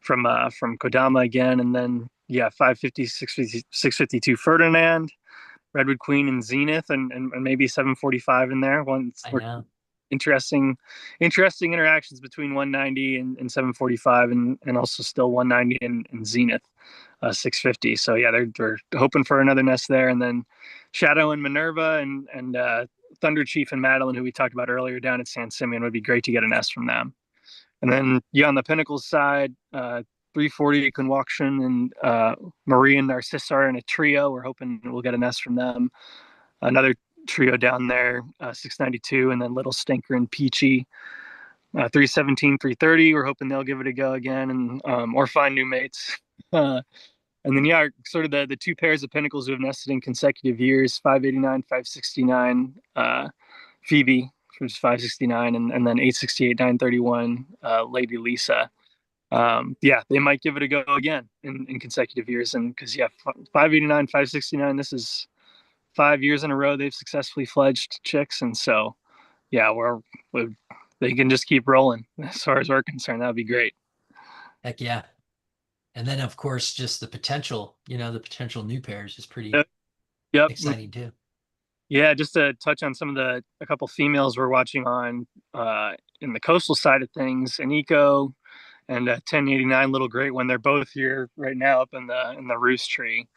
from Kodama again. And then yeah, 550, 652 Ferdinand. Redwood Queen and Zenith, and maybe 745 in there.
I know.
Interesting interactions between 190 and 745, and also still 190 and Zenith 650. So yeah, they're hoping for another nest there, and then Shadow and Minerva and Thunder Chief and Madeline, who we talked about earlier down at San Simeon, would be great to get a nest from them. And then yeah, on the Pinnacles side, 340 Conwoction and Marie and Narcissa are in a trio. We're hoping we'll get a nest from them. Another trio down there, 692, and then Little Stinker and Peachy. 317, 330. We're hoping they'll give it a go again, and or find new mates. And then yeah, sort of the two pairs of pinnacles who have nested in consecutive years: 589, 569. Phoebe, which is 569, and then 868, 931. Lady Lisa. Yeah, they might give it a go again in consecutive years, and because yeah, 589, 569. This is 5 years in a row they've successfully fledged chicks, and so yeah, they can just keep rolling. As far as we're concerned, that would be great.
Heck yeah. And then of course, just the potential new pairs is pretty
Yep.
exciting too.
Yeah, just to touch on a couple females we're watching on in the coastal side of things, Aniko and 1089 Little Great One. They're both here right now up in the roost tree.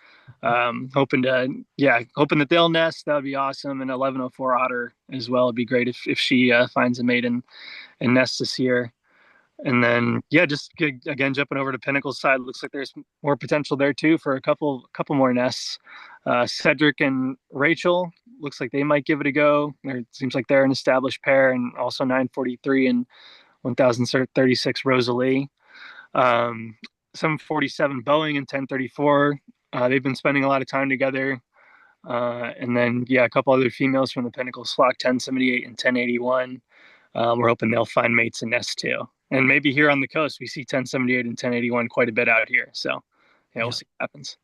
Hoping that they'll nest. That would be awesome. And 1104 Otter as well. It'd be great if she finds a mate and nests this year. And then yeah, just again jumping over to Pinnacle's side, looks like there's more potential there too for a couple more nests. Cedric and Rachel looks like they might give it a go. It seems like they're an established pair, and also 943 and 1036 Rosalie. 747 Boeing and 1034. They've been spending a lot of time together. And then yeah, a couple other females from the Pinnacle flock, 1078 and 1081. We're hoping they'll find mates and nests too. And maybe here on the coast, we see 1078 and 1081 quite a bit out here. So yeah, we'll see what happens.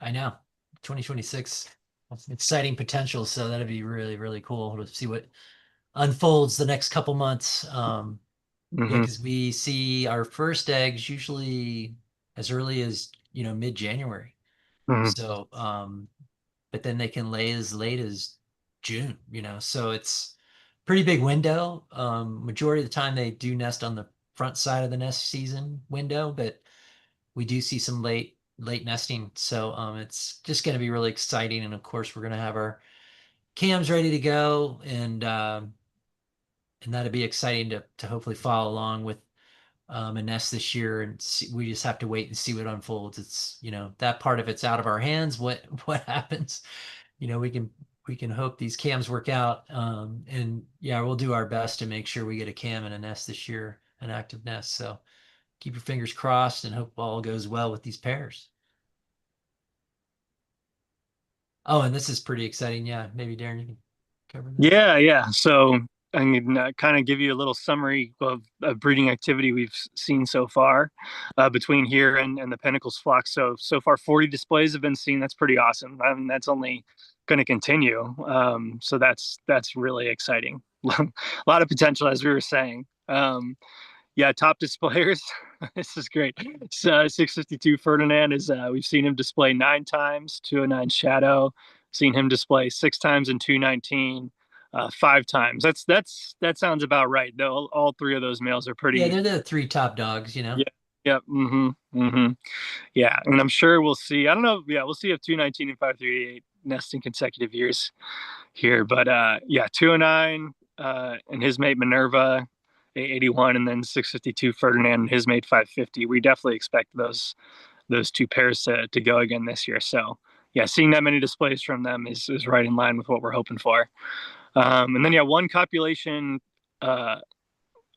I know. 2026, exciting potential. So that'd be really, really cool to see what unfolds the next couple months. Yeah, because we see our first eggs usually as early as mid-January. So but then they can lay as late as June, so it's pretty big window. Majority of the time they do nest on the front side of the nest season window, but we do see some late nesting. So it's just going to be really exciting. And of course we're going to have our cams ready to go, and that'd be exciting to hopefully follow along with a nest this year, and we just have to wait and see what unfolds. It's that part of it's out of our hands. What happens? We can hope these cams work out, and yeah, we'll do our best to make sure we get a cam and a nest this year, an active nest. So keep your fingers crossed and hope all goes well with these pairs. Oh, and this is pretty exciting. Yeah, maybe Darren, you can cover this.
Yeah. So I can kind of give you a little summary of breeding activity we've seen so far between here and the Pinnacles flock. So far 40 displays have been seen. That's pretty awesome. I mean, that's only going to continue. So that's really exciting. A lot of potential, as we were saying. Yeah, top displayers. This is great. 652 Ferdinand is we've seen him display 9 times. 209 Shadow, seen him display 6 times, and 219 5 times. That sounds about right. Though all 3 of those males are pretty.
Yeah, they're the 3 top dogs.
Yeah. Yep. Yeah, and I'm sure we'll see. I don't know. Yeah, we'll see if 219 and 538 nest in consecutive years here. But yeah, 209 and his mate Minerva, 881, and then 652 Ferdinand and his mate 550. We definitely expect those 2 pairs to go again this year. So yeah, seeing that many displays from them is right in line with what we're hoping for. And then yeah, one copulation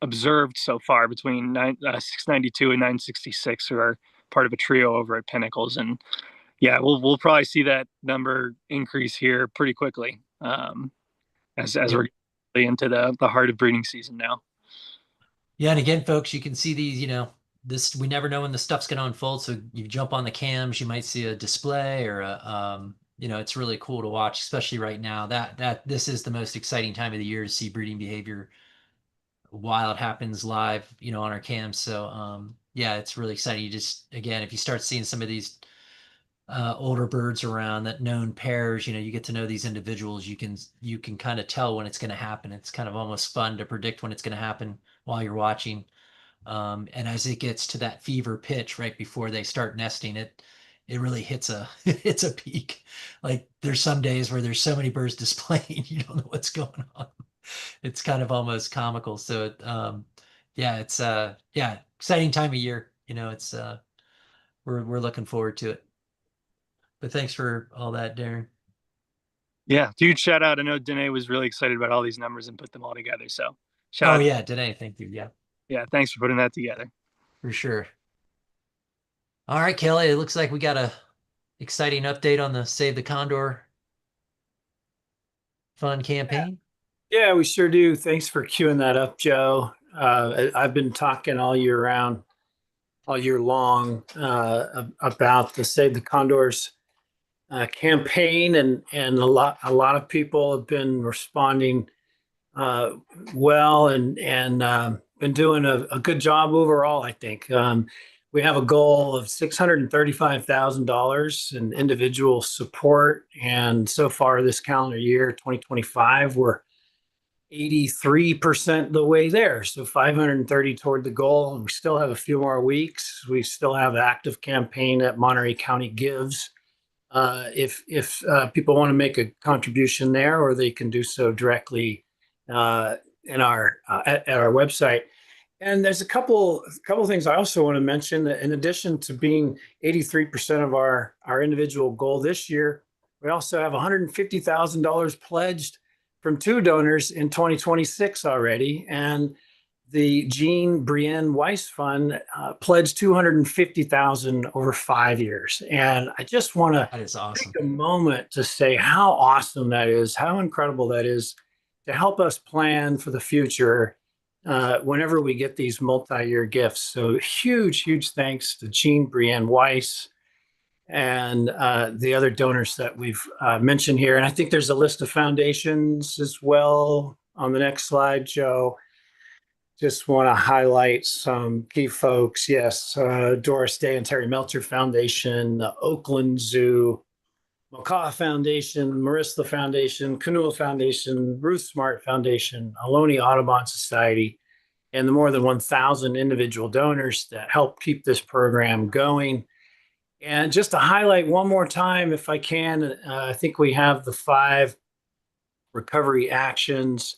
observed so far between 692 and 966, who are part of a trio over at Pinnacles. And yeah, we'll probably see that number increase here pretty quickly as we're into the heart of breeding season now.
Yeah, and again, folks, you can see these, this, we never know when the stuff's going to unfold. So you jump on the cams, you might see a display or it's really cool to watch, especially right now. That this is the most exciting time of the year to see breeding behavior while it happens live, on our cams. So yeah, it's really exciting. You just, again, if you start seeing some of these older birds around, that known pairs, you get to know these individuals. You can kind of tell when it's going to happen. It's kind of almost fun to predict when it's going to happen while you're watching. And as it gets to that fever pitch right before they start nesting, it really hits a hits a peak. Like there's some days where there's so many birds displaying, you don't know what's going on. It's kind of almost comical. So yeah, it's yeah, exciting time of year. It's we're looking forward to it. But thanks for all that, Darren.
Yeah, huge shout out. I know Danae was really excited about all these numbers and put them all together. So shout
Oh
out.
yeah, Danae, thank you. Yeah,
Yeah, thanks for putting that together.
for sure. All right, Kelly, it looks like we got a exciting update on the Save the Condor Fund campaign.
Yeah, we sure do. Thanks for queuing that up, Joe. I've been talking all year round, all year long, about the Save the Condors campaign, and a lot of people have been responding well, and been doing a good job overall, I think. We have a goal of $635,000 in individual support, and so far this calendar year, 2025, we're 83% the way there. So 530 toward the goal, and we still have a few more weeks. We still have an active campaign at Monterey County Gives. If people want to make a contribution there, or they can do so directly at our website. And there's a couple things I also want to mention. In addition to being 83% of our individual goal this year, we also have $150,000 pledged from two donors in 2026 already, and the Jean Brienne Weiss Fund pledged $250,000 over 5 years. And I just want to
That is awesome.
take a moment to say how awesome that is, how incredible that is, to help us plan for the future whenever we get these multi-year gifts. So huge thanks to Jean Brienne Weiss and the other donors that we've mentioned here. And I think there's a list of foundations as well on the next slide, Joe. Just want to highlight some key folks. Yes, Doris Day and Terry Meltzer Foundation, the Oakland Zoo, Mokaha Foundation, Marissa Foundation, Canoa Foundation, Ruth Smart Foundation, Ohlone Audubon Society, and the more than 1,000 individual donors that help keep this program going. And just to highlight one more time, if I can, I think we have the 5 recovery actions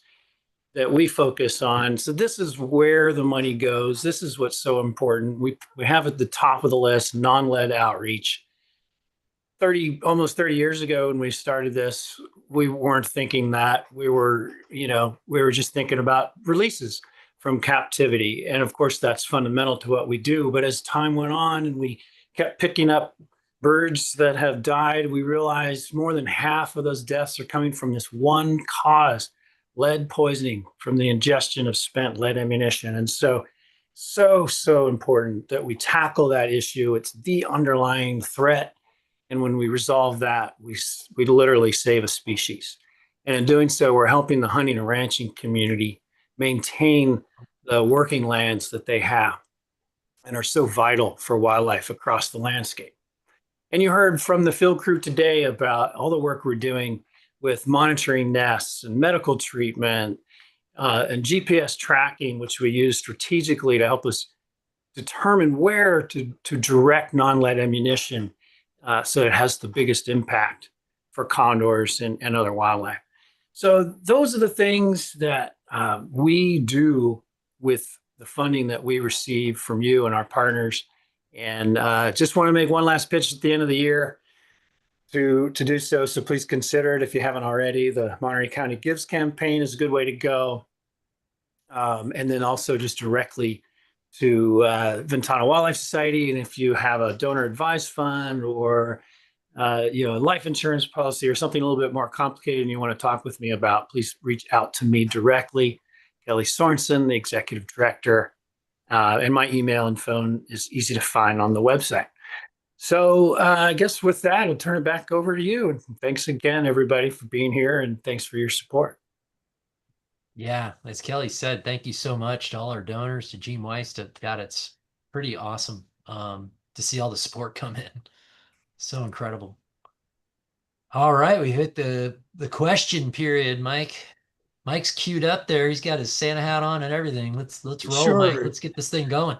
that we focus on. So this is where the money goes. This is what's so important. We have at the top of the list non-lead outreach. Almost 30 years ago when we started this, we weren't thinking that. We were just thinking about releases from captivity. And of course, that's fundamental to what we do. But as time went on and we kept picking up birds that have died, we realized more than half of those deaths are coming from this one cause: lead poisoning from the ingestion of spent lead ammunition. And so important that we tackle that issue. It's the underlying threat. And when we resolve that, we literally save a species. And in doing so, we're helping the hunting and ranching community maintain the working lands that they have and are so vital for wildlife across the landscape. And you heard from the field crew today about all the work we're doing with monitoring nests and medical treatment and GPS tracking, which we use strategically to help us determine where to direct non-lead ammunition so it has the biggest impact for condors and other wildlife. So those are the things that we do with the funding that we receive from you and our partners. And just want to make one last pitch at the end of the year to do so. So please consider it if you haven't already. The Monterey County Gives campaign is a good way to go. And then also just directly to Ventana Wildlife Society. And if you have a donor advised fund or a life insurance policy or something a little bit more complicated and you want to talk with me about, please reach out to me directly. Kelly Sorensen, the executive director, and my email and phone is easy to find on the website. So I guess with that, I'll turn it back over to you. And thanks again, everybody, for being here, and thanks for your support.
Yeah, as Kelly said, thank you so much to all our donors, to Gene Weiss. God, it's pretty awesome to see all the support come in. So incredible. All right, we hit the question period, Mike. Mike's queued up there. He's got his Santa hat on and everything. Let's roll, Mike.
Sure.
Let's get this thing going.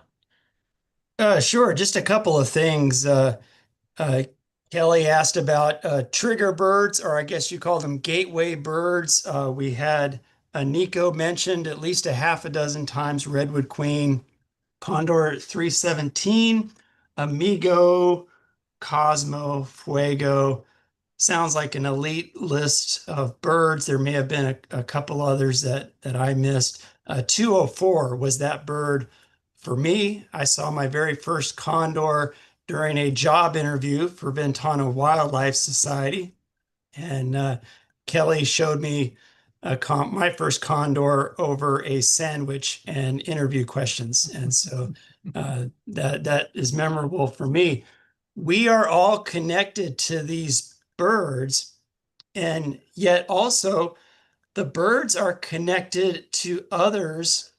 Sure. Just a couple of things. Uh, Kelly asked about trigger birds, or I guess you call them gateway birds. We had Nico mentioned at least a half a dozen times redwood queen, Condor 317, Amigo, Cosmo, Fuego. Sounds like an elite list of birds. There may have been a couple others that I missed. 204 was that bird for me. I saw my very first condor during a job interview for Ventana Wildlife Society. And Kelly showed me my first condor over a sandwich and interview questions. And so that is memorable for me. We are all connected to these birds, and yet also the birds are connected to others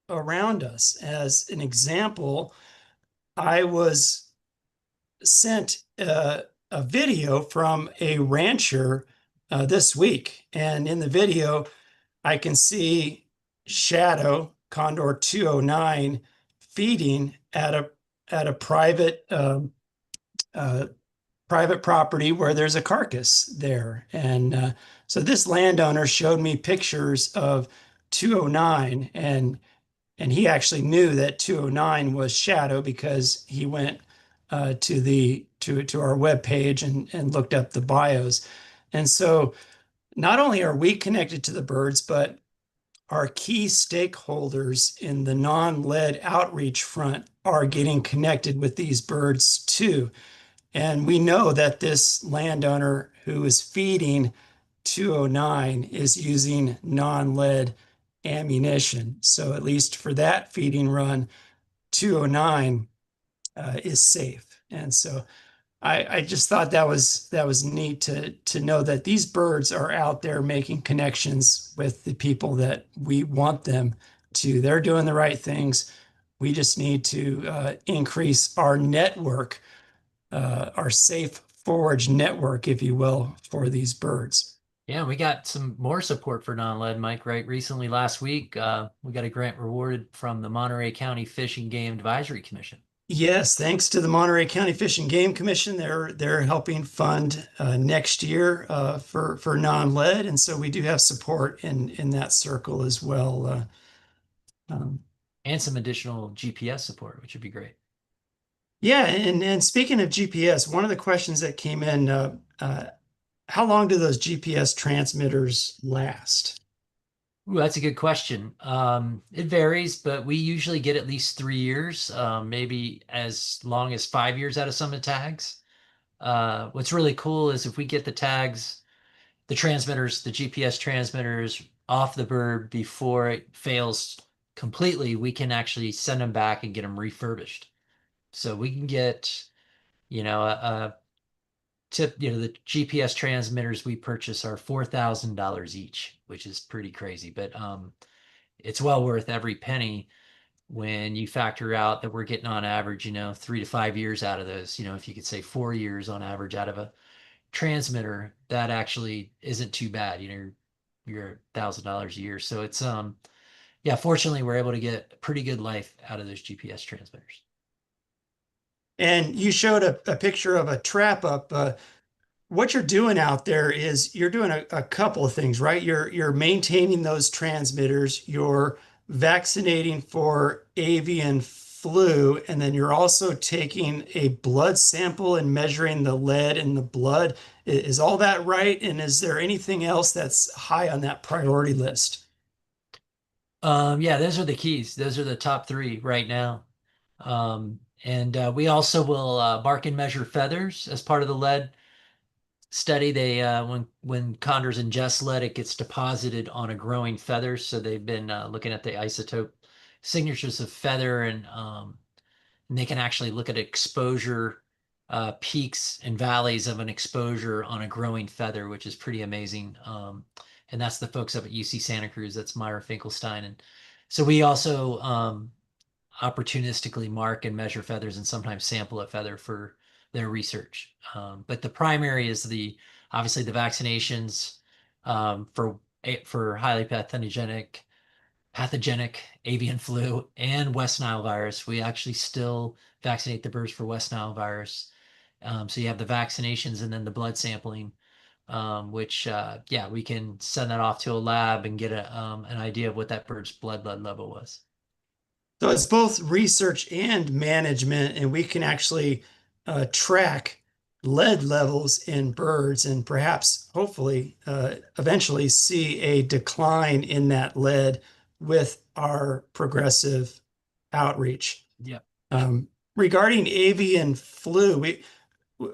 around us. As an example, I was sent a video from a rancher this week, and in the video, I can see Shadow Condor 209 feeding at a private property where there's a carcass there. And so this landowner showed me pictures of 209, and he actually knew that 209 was Shadow because he went to our webpage and looked up the bios. And so not only are we connected to the birds, but our key stakeholders in the non-lead outreach front are getting connected with these birds too. And we know that this landowner who is feeding 209 is using non-lead ammunition. So at least for that feeding run, 209 is safe. And so I just thought that was neat to know that these birds are out there making connections with the people that we want them to. They're doing the right things. We just need to increase our network, our safe forage network, if you will, for these birds.
Yeah, we got some more support for non-lead, Mike, right? Recently, last week, we got a grant rewarded from the Monterey County Fish and Game Advisory Commission.
Yes, thanks to the Monterey County Fish and Game Commission, they're helping fund next year for non-lead, and so we do have support in that circle as well.
And some additional GPS support, which would be great.
Yeah, and speaking of GPS, one of the questions that came in, how long do those GPS transmitters last?
Ooh, that's a good question. It varies, but we usually get at least 3 years, maybe as long as 5 years out of some of the tags. What's really cool is if we get the tags, the transmitters, the GPS transmitters off the bird before it fails completely, we can actually send them back and get them refurbished. So we can get, a tip, the GPS transmitters we purchase are $4,000 each, which is pretty crazy, but it's well worth every penny when you factor out that we're getting on average, 3 to 5 years out of those. If you could say 4 years on average out of a transmitter, that actually isn't too bad. You're $1,000 a year. So it's yeah, fortunately we're able to get a pretty good life out of those GPS transmitters.
And you showed a picture of a trap up. What you're doing out there is you're doing a couple of things, right? You're maintaining those transmitters, you're vaccinating for avian flu, and then you're also taking a blood sample and measuring the lead in the blood. Is all that right? And is there anything else that's high on that priority list?
Yeah, those are the keys. Those are the top three right now. And we also will mark and measure feathers as part of the lead study. They when condors ingest lead, it gets deposited on a growing feather. So they've been looking at the isotope signatures of feather, and they can actually look at exposure peaks and valleys of an exposure on a growing feather, which is pretty amazing. And that's the folks up at UC Santa Cruz. That's Myra Finkelstein. And so we also opportunistically mark and measure feathers and sometimes sample a feather for their research. But the primary is obviously the vaccinations for highly pathogenic avian flu and West Nile virus. We actually still vaccinate the birds for West Nile virus. So you have the vaccinations and then the blood sampling, which yeah, we can send that off to a lab and get an idea of what that bird's blood level was.
So it's both research and management, and we can actually track lead levels in birds and perhaps, hopefully, eventually see a decline in that lead with our progressive outreach.
Yeah.
Regarding avian flu,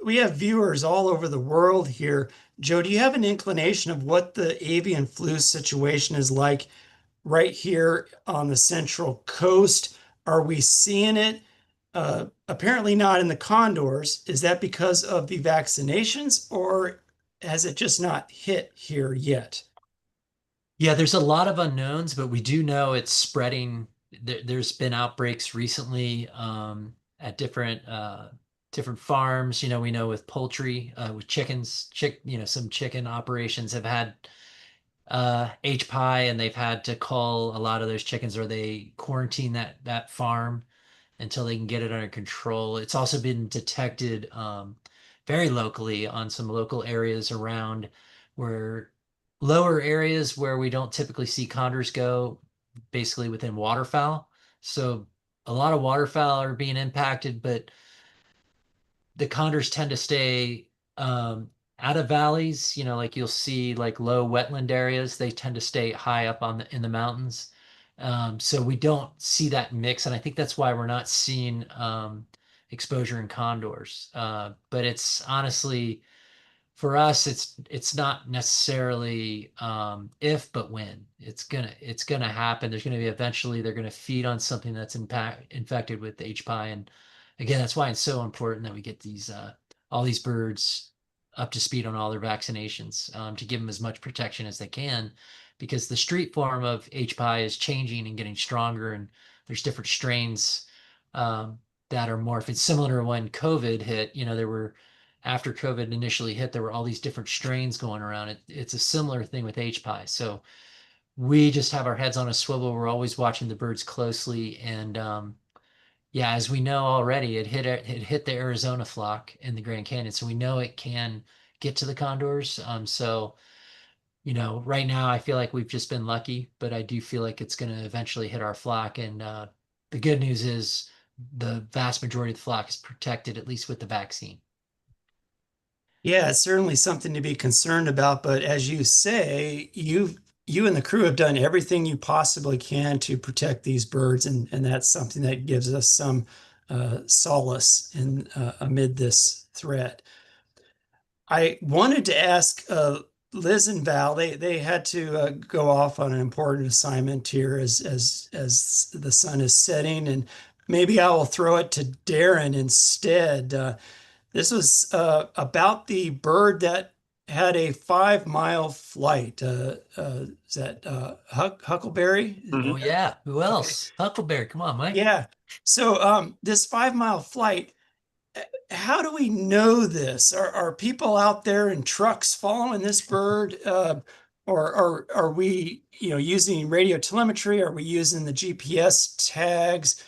we have viewers all over the world here. Joe, do you have an inclination of what the avian flu situation is like right here on the Central Coast? Are we seeing it? Apparently not in the condors. Is that because of the vaccinations, or has it just not hit here yet?
Yeah, there's a lot of unknowns, but we do know it's spreading. There's been outbreaks recently at different farms. We know with poultry, with chickens, some chicken operations have had HPI, and they've had to call a lot of those chickens, or they quarantine that farm until they can get it under control. It's also been detected very locally on some local areas around where lower areas where we don't typically see condors go, basically within waterfowl. So a lot of waterfowl are being impacted, but the condors tend to stay out of valleys, like you'll see like low wetland areas, they tend to stay high up in the mountains. So we don't see that mix. And I think that's why we're not seeing exposure in condors. But it's honestly, for us, it's not necessarily if, but when. It's gonna happen. There's gonna be eventually they're gonna feed on something that's infected with HPI. And again, that's why it's so important that we get these all these birds up to speed on all their vaccinations, to give them as much protection as they can, because the street form of HPI is changing and getting stronger, and there's different strains that are more. If it's similar to when COVID hit, there were, after COVID initially hit, there were all these different strains going around. It's a similar thing with HPI. So we just have our heads on a swivel. We're always watching the birds closely, and yeah, as we know already, it hit the Arizona flock in the Grand Canyon, so we know it can get to the condors. So right now I feel like we've just been lucky, but I do feel like it's going to eventually hit our flock. And the good news is the vast majority of the flock is protected, at least with the vaccine.
Yeah, it's certainly something to be concerned about. But as you say, you and the crew have done everything you possibly can to protect these birds, and that's something that gives us some solace in amid this threat. I wanted to ask Liz and Val. They had to go off on an important assignment here as the sun is setting, and maybe I will throw it to Darren instead. This was about the bird that had a 5-mile flight. Is that Huckleberry?
Oh yeah, who else? Huckleberry, come on, Mike.
Yeah. So this 5-mile flight, how do we know this? Are people out there in trucks following this bird? Or are we, using radio telemetry? Are we using the GPS tags?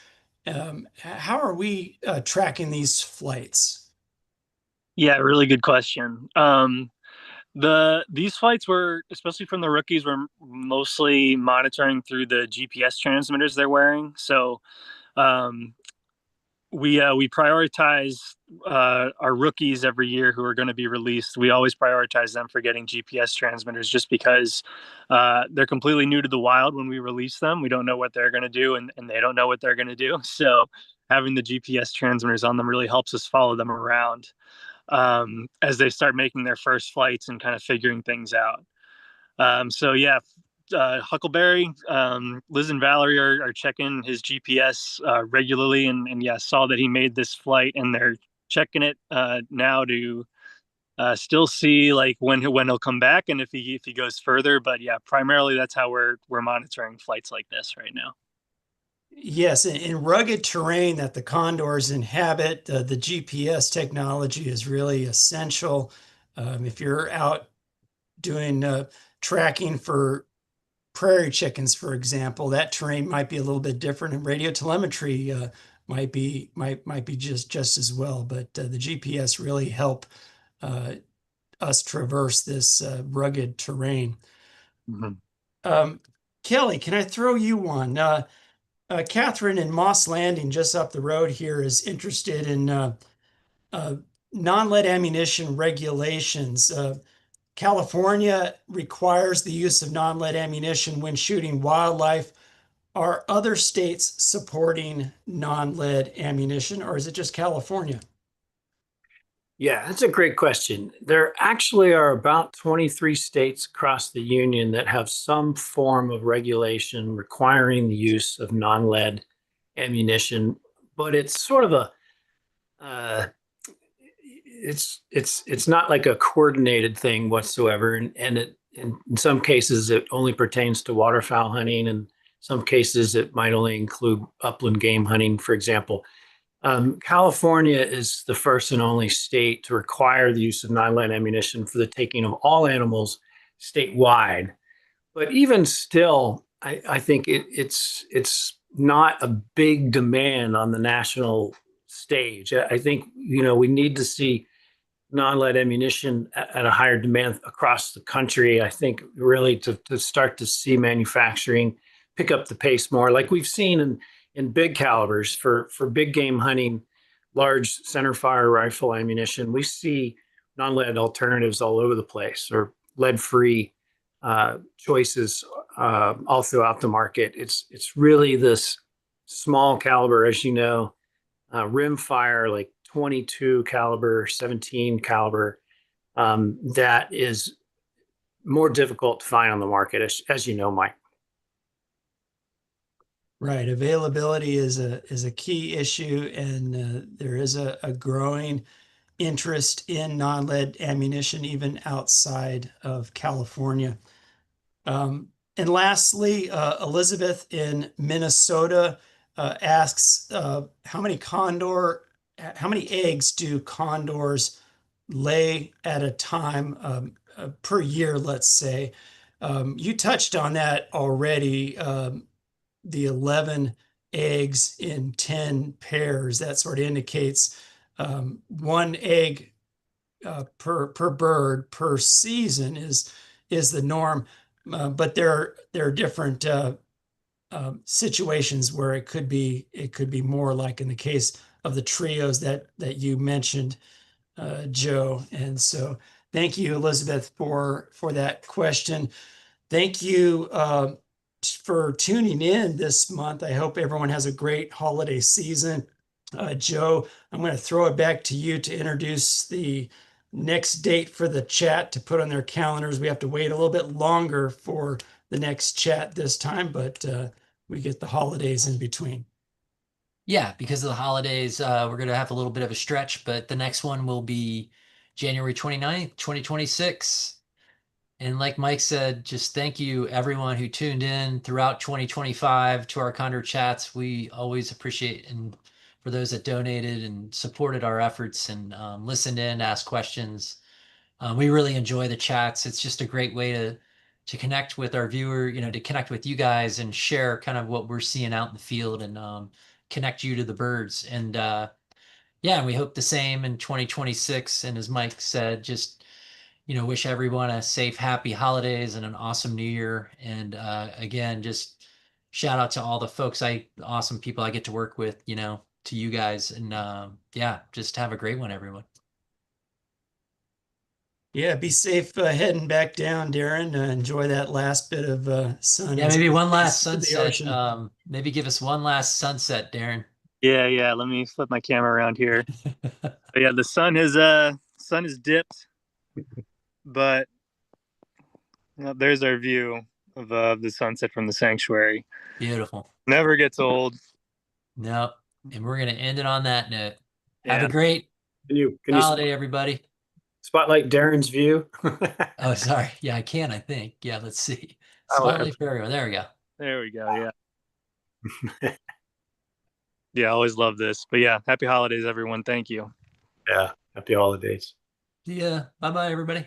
How are we tracking these flights?
Yeah, really good question. These flights were, especially from the rookies, were mostly monitoring through the GPS transmitters they're wearing. So we prioritize our rookies every year who are going to be released. We always prioritize them for getting GPS transmitters, just because they're completely new to the wild. When we release them, we don't know what they're going to do, and they don't know what they're going to do. So having the GPS transmitters on them really helps us follow them around as they start making their first flights and kind of figuring things out. So yeah, Huckleberry, Liz and Valerie are checking his GPS regularly, and yeah, saw that he made this flight, and they're checking it now to still see like when he'll come back, and if he goes further. But yeah, primarily that's how we're monitoring flights like this right now.
Yes, in rugged terrain that the condors inhabit, the GPS technology is really essential. If you're out doing tracking for prairie chickens, for example, that terrain might be a little bit different, and radio telemetry might be just as well. But the GPS really help uh, us traverse this rugged terrain.
Mhm.
Kelly, can I throw you one? Catherine in Moss Landing, just up the road here, is interested in uh, non-lead ammunition regulations. California requires the use of non-lead ammunition when shooting wildlife. Are other states supporting non-lead ammunition, or is it just California?
Yeah, that's a great question. There actually are about 23 states across the union that have some form of regulation requiring the use of non-lead ammunition, but it's sort of a uh, it's not like a coordinated thing whatsoever, and it in some cases it only pertains to waterfowl hunting, and some cases it might only include upland game hunting, for example. California is the first and only state to require the use of non-lead ammunition for the taking of all animals statewide. But even still, I think it's not a big demand on the national stage. I think we need to see non-lead ammunition at a higher demand across the country. I think really to start to see manufacturing pick up the pace more, like we've seen in big calibers for big game hunting, large center fire rifle ammunition. We see non-lead alternatives all over the place, or lead-free choices all throughout the market. It's really this small caliber, as you know, rim fire, like 22 caliber, 17 caliber, that is more difficult to find on the market, as you know, Mike.
Right. Availability is a key issue, and there is a growing interest in non-lead ammunition even outside of California. And lastly, Elizabeth in Minnesota asks, how many eggs do condors lay at a time, per year, let's say? You touched on that already, the 11 eggs in 10 pairs. That sort of indicates one egg per bird per season is the norm. But there are different situations where it could be more, like in the case of the trios that you mentioned, Joe. And so thank you, Elizabeth, for that question. Thank you for tuning in this month. I hope everyone has a great holiday season. Joe, I'm going to throw it back to you to introduce the next date for the chat to put on their calendars. We have to wait a little bit longer for the next chat this time, but we get the holidays in between.
Yeah, because of the holidays, we're going to have a little bit of a stretch, but the next one will be January 29th, 2026. And like Mike said, just thank you everyone who tuned in throughout 2025 to our Condor Chats. We always appreciate, and for those that donated and supported our efforts and listened in, asked questions. We really enjoy the chats. It's just a great way to connect with our viewer, to connect with you guys and share kind of what we're seeing out in the field, and connect you to the birds. And yeah, we hope the same in 2026. And as Mike said, just wish everyone a safe, happy holidays and an awesome new year. And again, just shout out to all the folks, awesome people I get to work with, to you guys. And yeah, just have a great one, everyone.
Yeah, be safe heading back down, Darren. Enjoy that last bit of sun.
Yeah, maybe one last
the
sunset.
ocean.
Maybe give us one last sunset, Darren.
Yeah. Let me flip my camera around here. But yeah, the sun is dipped, but there's our view of the sunset from the sanctuary.
Beautiful.
Never gets old.
No, and we're gonna end it on that note. Have
Yeah.
a great
Can you
holiday, everybody.
spotlight Darren's view?
Oh, sorry. Yeah, I can, I think. Yeah, let's see.
Oh,
Spotlight for everyone. There we go.
There we go. Yeah. Yeah, I always love this. But yeah, happy holidays, everyone. Thank you.
Yeah. Happy holidays.
Yeah. Bye bye, everybody.